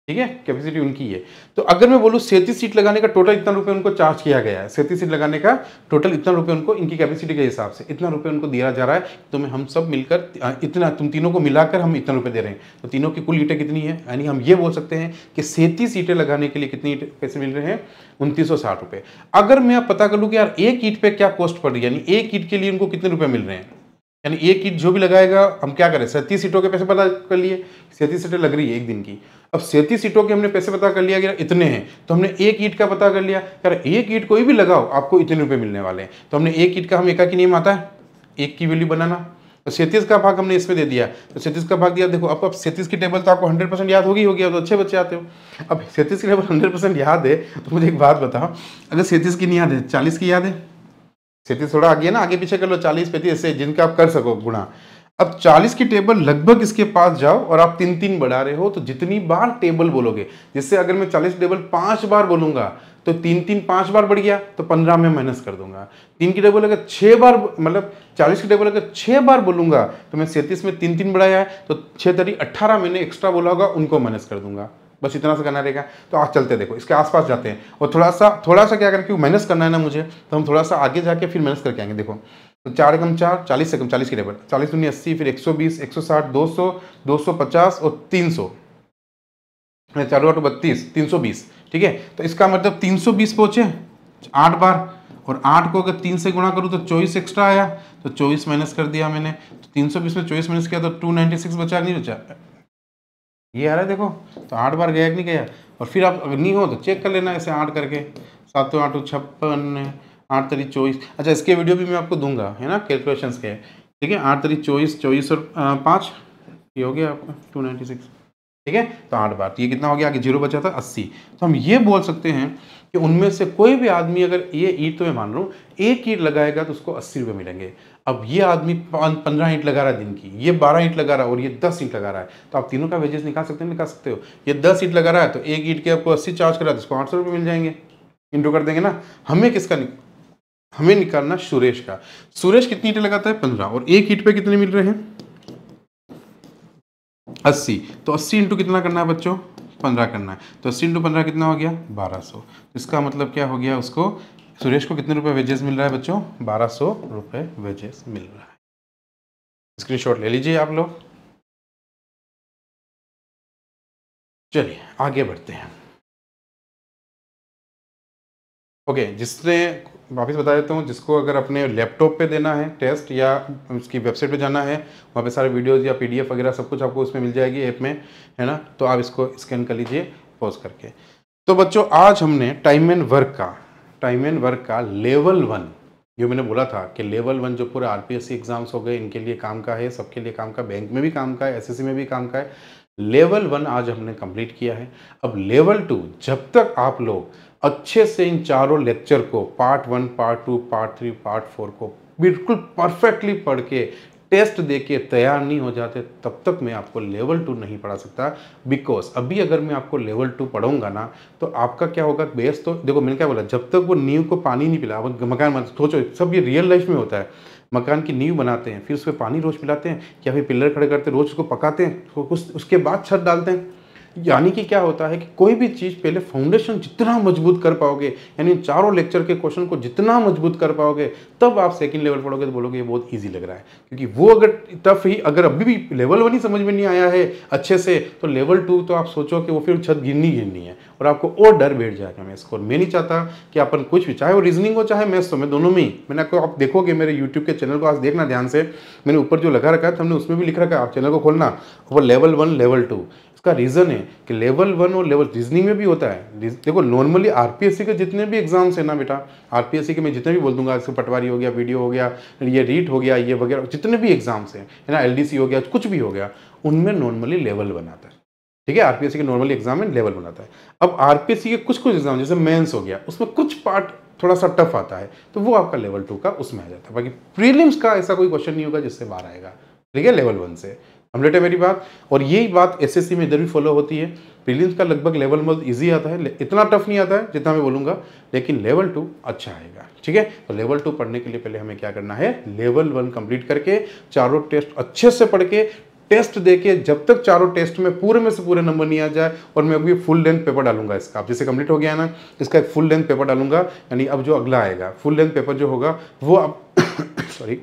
ठीक है, कैपेसिटी उनकी है। तो अगर मैं बोलूँ 37 सीट लगाने का टोटल इतना रुपए उनको चार्ज किया गया है, 37 सीट लगाने का टोटल इतना रुपए उनको, इनकी कैपेसिटी के हिसाब से इतना रुपए उनको दिया जा रहा है। तो हम सब मिलकर इतना, तुम तीनों को मिलाकर हम इतना रुपए दे रहे हैं। तो तीनों की कुल ईंटें कितनी है, यानी हम ये बोल सकते हैं कि 37 ईंटें लगाने के लिए कितनी पैसे मिल रहे हैं, 2960 रुपये। अगर मैं आप पता कर लूँ कि यार एक ईंट पे क्या कॉस्ट पड़ रही है, यानी एक ईंट के लिए उनको कितने रुपए मिल रहे हैं, यानी एक ईंट जो भी लगाएगा, हम क्या करें 37 सीटों के पैसे पता कर लिए, 37 सीटें लग रही है एक दिन की। अब 37 सीटों के हमने पैसे पता कर लिया कि इतने हैं, तो हमने एक ईंट का पता कर लिया, यार एक ईंट कोई भी लगाओ आपको इतने रुपए मिलने वाले हैं। तो हमने एक ईंट का, हम एका की नियम आता है एक की वैल्यू बनाना, तो 37 का भाग हमने इसमें दे दिया, तो 37 का भाग दिया। देखो अब 37 की टेबल तो आपको 100% याद होगी, तो अच्छे बच्चे आते हो। अब 37 की टेबल 100% याद है, तो मुझे एक बात बताओ, अगर 37 की नहीं याद है, 40 की याद है, 37 थोड़ा आगे है ना, आगे पीछे कर लो, 40 35 ऐसे जिनका आप कर सको गुणा। अब 40 की टेबल लगभग इसके पास जाओ और आप 3-3 बढ़ा रहे हो, तो जितनी बार टेबल बोलोगे, जिससे अगर मैं 40 टेबल 5 बार बोलूंगा तो 3-3 5 बार बढ़ गया, तो 15 में माइनस कर दूंगा। 3 की टेबल अगर 6 बार, मतलब 40 की टेबल अगर 6 बार बोलूंगा, तो मैं 37 में 3-3 बढ़ाया है, तो 6 तरी 18 मैंने एक्स्ट्रा बोला होगा, उनको माइनस कर दूंगा। बस इतना सा करना रहेगा। तो आज चलते देखो इसके आसपास जाते हैं, और थोड़ा सा क्या करें, क्योंकि माइनस करना है ना मुझे, तो हम थोड़ा सा आगे जाके फिर माइनस करके आएंगे। देखो तो 4 कम 4, 40 से कम 40 की टेबल, 40 दूनी 80, फिर 120, 160, 200, 250 और 300, 4 32, 320। ठीक है, तो इसका मतलब 320 पहुंचे 8 बार, और 8 को अगर 3 से गुणा करूँ तो 24 एक्स्ट्रा आया, तो 24 माइनस कर दिया मैंने, तो 320 में 24 माइनस किया तो 296 बचा, नहीं बचा, ये आ रहा है देखो। तो 8 बार गया कि नहीं गया, और फिर आप अगर नहीं हो तो चेक कर लेना ऐसे 8 करके, 7 8 56, 8 तरी 24। अच्छा इसके वीडियो भी मैं आपको दूंगा, है ना, कैलकुलेशंस के। ठीक है, 8 तरी 24, 24 और 5, ये हो गया आपका 296। ठीक है, तो 8 बार, तो ये कितना हो गया, आगे 0 बचा था 80। तो हम ये बोल सकते हैं कि उनमें से कोई भी आदमी, अगर ये ईंट तो मैं मान रहा हूँ एक ईंट लगाएगा तो उसको 80 रुपये मिलेंगे। अब ये आदमी 15 ईंट लगा रहा है दिन की, ये 12 ईंट लगा रहा है और ये 10 ईंट लगा रहा है, तो आप तीनों का वेजेस निकाल सकते हो। ये 10 ईंट लगा रहा है तो एक ईंट के आपको 80 चार्ज करा तो उसको 800 रुपये मिल जाएंगे, इंटू कर देंगे ना। हमें किसका हमें निकालना सुरेश का। सुरेश कितनी ईंटें लगाता है, 15, और एक ईंट पे कितने मिल रहे हैं, 80। तो 80 इंटू कितना करना है बच्चों, 15 करना है, तो 80 इंटू 15 कितना हो गया, 1200। इसका मतलब क्या हो गया, उसको सुरेश को कितने रुपए वेजेस मिल रहा है बच्चों, 1200 रुपये वेजेस मिल रहा है। स्क्रीनशॉट ले लीजिए आप लोग। चलिए आगे बढ़ते हैं। ओके, जिसने, वापस बता देता हूँ, जिसको अगर अपने लैपटॉप पे देना है टेस्ट या उसकी वेबसाइट पे जाना है, वहाँ पे सारे वीडियोस या PDF वगैरह सब कुछ आपको उसमें मिल जाएगी ऐप में, है ना। तो आप इसको स्कैन कर लीजिए पॉज करके। तो बच्चों आज हमने टाइम एंड वर्क का लेवल 1, जो मैंने बोला था कि लेवल 1 जो पूरे RPSC एग्जाम्स हो गए इनके लिए काम का है, सबके लिए काम का, बैंक में भी काम का है, SSC में भी काम का है। लेवल 1 आज हमने कंप्लीट किया है। अब लेवल 2, जब तक आप लोग अच्छे से इन चारों लेक्चर को पार्ट 1, पार्ट 2, पार्ट 3, पार्ट 4 को बिल्कुल परफेक्टली पढ़ के टेस्ट दे के तैयार नहीं हो जाते, तब तक मैं आपको लेवल 2 नहीं पढ़ा सकता। बिकॉज अभी अगर मैं आपको लेवल 2 पढ़ाऊंगा ना, तो आपका क्या होगा, बेस तो देखो मैंने क्या बोला, जब तक वो नींव को पानी नहीं पिला, मकान मत सोचो, सब ये रियल लाइफ में होता है। मकान की नींव बनाते हैं, फिर उस पे पानी रोज़ पिलाते हैं, या फिर पिलर खड़े करते हैं, रोज़ उसको पकाते हैं, उसके बाद छत डालते हैं। यानी कि क्या होता है कि कोई भी चीज़ पहले फाउंडेशन जितना मजबूत कर पाओगे, यानी चारों लेक्चर के क्वेश्चन को जितना मजबूत कर पाओगे, तब आप सेकंड लेवल पढ़ोगे तो बोलोगे ये बहुत इजी लग रहा है। क्योंकि वो अगर टफ ही, अगर अभी भी लेवल 1 ही समझ में नहीं आया है अच्छे से, तो लेवल 2 तो आप सोचो कि वो फिर छत गिरनी है और आपको और डर बैठ जाएगा मैथ्स को। मैं नहीं चाहता कि अपन कुछ भी, चाहे वो रीजनिंग हो चाहे मैथ्स हो, मैं दोनों में ही, मैंने आपको, आप देखोगे मेरे यूट्यूब के चैनल को आज देखना ध्यान से, मैंने ऊपर जो लगा रखा है हमने उसमें भी लिख रखा है, आप चैनल को खोलना, वो लेवल 1 लेवल 2। इसका रीज़न है कि लेवल 1 और लेवल रीजनिंग में भी होता है। देखो नॉर्मली आरपीएससी के जितने भी एग्जाम्स है ना बेटा, आरपीएससी के मैं जितने भी बोल दूंगा, जैसे पटवारी हो गया, वीडियो हो गया, ये रीट हो गया, ये वगैरह जितने भी एग्जाम्स हैं, है ना, एलडीसी हो गया, कुछ भी हो गया, उनमें नॉर्मली लेवल 1 आता है। ठीक है, आरपीएससी के नॉर्मली एग्जाम में लेवल 1 आता है। अब आरपीएससी के कुछ एग्जाम जैसे मेंस हो गया, उसमें कुछ पार्ट थोड़ा सा टफ आता है, तो वो आपका लेवल 2 का उसमें आ जाता है। बाकी प्रीलिम्स का ऐसा कोई क्वेश्चन नहीं होगा जिससे बाहर आएगा। ठीक है, लेवल 1 से कंप्लीट है मेरी बात। और यही बात एसएससी में इधर भी फॉलो होती है। प्रीलिम्स का लगभग लेवल 1 इजी आता है, इतना टफ नहीं आता है जितना मैं बोलूँगा, लेकिन लेवल 2 अच्छा आएगा। ठीक है, तो लेवल 2 पढ़ने के लिए पहले हमें क्या करना है, लेवल 1 कंप्लीट करके चारों टेस्ट अच्छे से पढ़ के, टेस्ट देके, जब तक चारों टेस्ट में पूरे में से पूरे नंबर नहीं आ जाए, और मैं अभी फुल लेंथ पेपर डालूंगा इसका, अब जैसे कंप्लीट हो गया है ना, इसका एक फुल लेंथ पेपर डालूंगा। यानी अब जो अगला आएगा फुल लेंथ पेपर जो होगा वो अब सॉरी,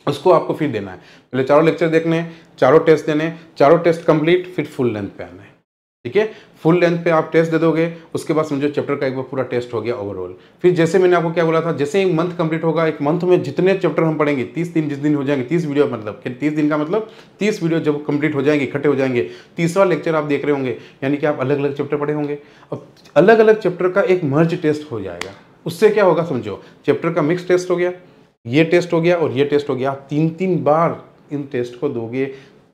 उसको आपको फिर देना है। पहले चारों लेक्चर देखने, चारों टेस्ट देने, चारों टेस्ट कंप्लीट, फिर फुल लेंथ पे आना है। ठीक है, फुल लेंथ पे आप टेस्ट दे दोगे, उसके बाद समझो चैप्टर का एक बार पूरा टेस्ट हो गया ओवरऑल। फिर जैसे मैंने आपको क्या बोला था, जैसे एक मंथ कंप्लीट होगा, एक मंथ में जितने चैप्टर हम पढ़ेंगे, 30 दिन जिस दिन हो जाएंगे, 30 वीडियो, मतलब 30 दिन का मतलब 30 वीडियो जब कंप्लीट हो जाएंगे, इकट्ठे हो जाएंगे, 30वां लेक्चर आप देख रहे होंगे, यानी कि आप अलग अलग चैप्टर पढ़े होंगे। अब अलग अलग चैप्टर का एक मर्ज टेस्ट हो जाएगा। उससे क्या होगा समझो, चैप्टर का मिक्स टेस्ट हो गया, ये टेस्ट हो गया और ये टेस्ट हो गया। आप 3-3 बार इन टेस्ट को दोगे,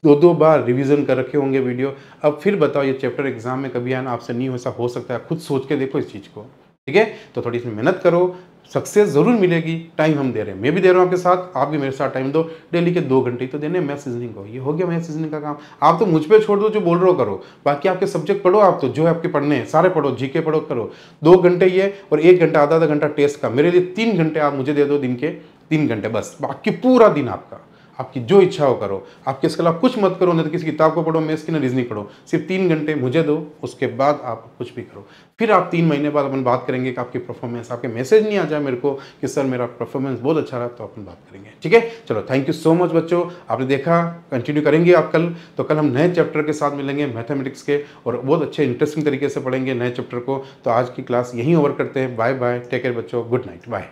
2-2 बार रिवीजन कर रखे होंगे वीडियो। अब फिर बताओ, ये चैप्टर एग्जाम में कभी आना आपसे नहीं हो, ऐसा हो सकता है, खुद सोच के देखो इस चीज़ को। ठीक है, तो थोड़ी इसमें मेहनत करो, सक्सेस जरूर मिलेगी। टाइम हम दे रहे हैं, मैं भी दे रहा हूँ आपके साथ, आप भी मेरे साथ टाइम दो। डेली के 2 घंटे तो देने मैथ्स रीजनिंग को। ये हो गया मैथ्स रीजनिंग का काम। आप तो मुझ पे छोड़ दो, जो बोल रहे हो करो, बाकी आपके सब्जेक्ट पढ़ो, आप तो जो है आपके पढ़ने हैं सारे पढ़ो, जीके पढ़ो, करो। 2 घंटे ये और 1 घंटा आधा घंटा टेस्ट का, मेरे लिए 3 घंटे आप मुझे दे दो दिन के, 3 घंटे बस, बाकी पूरा दिन आपका, आपकी जो इच्छा हो करो। आपके इसके अलावा कुछ मत करो, नहीं तो किसी किताब को पढ़ो, मैथ्स की ना रीजनिंग पढ़ो, सिर्फ 3 घंटे मुझे दो, उसके बाद आप कुछ भी करो। फिर आप 3 महीने बाद अपन बात करेंगे कि आपकी परफॉर्मेंस, आपके मैसेज नहीं आ जाए मेरे को कि सर मेरा परफॉर्मेंस बहुत अच्छा रहा, तो अपन बात करेंगे। ठीक है, चलो थैंक यू सो मच बच्चों, आपने देखा, कंटिन्यू करेंगे आप कल। तो कल हम नए चैप्टर के साथ मिलेंगे मैथमेटिक्स के, और बहुत अच्छे इंटरेस्टिंग तरीके से पढ़ेंगे नए चैप्टर को। तो आज की क्लास यहीं ओवर करते हैं। बाय बाय, टेक केयर बच्चों, गुड नाइट, बाय।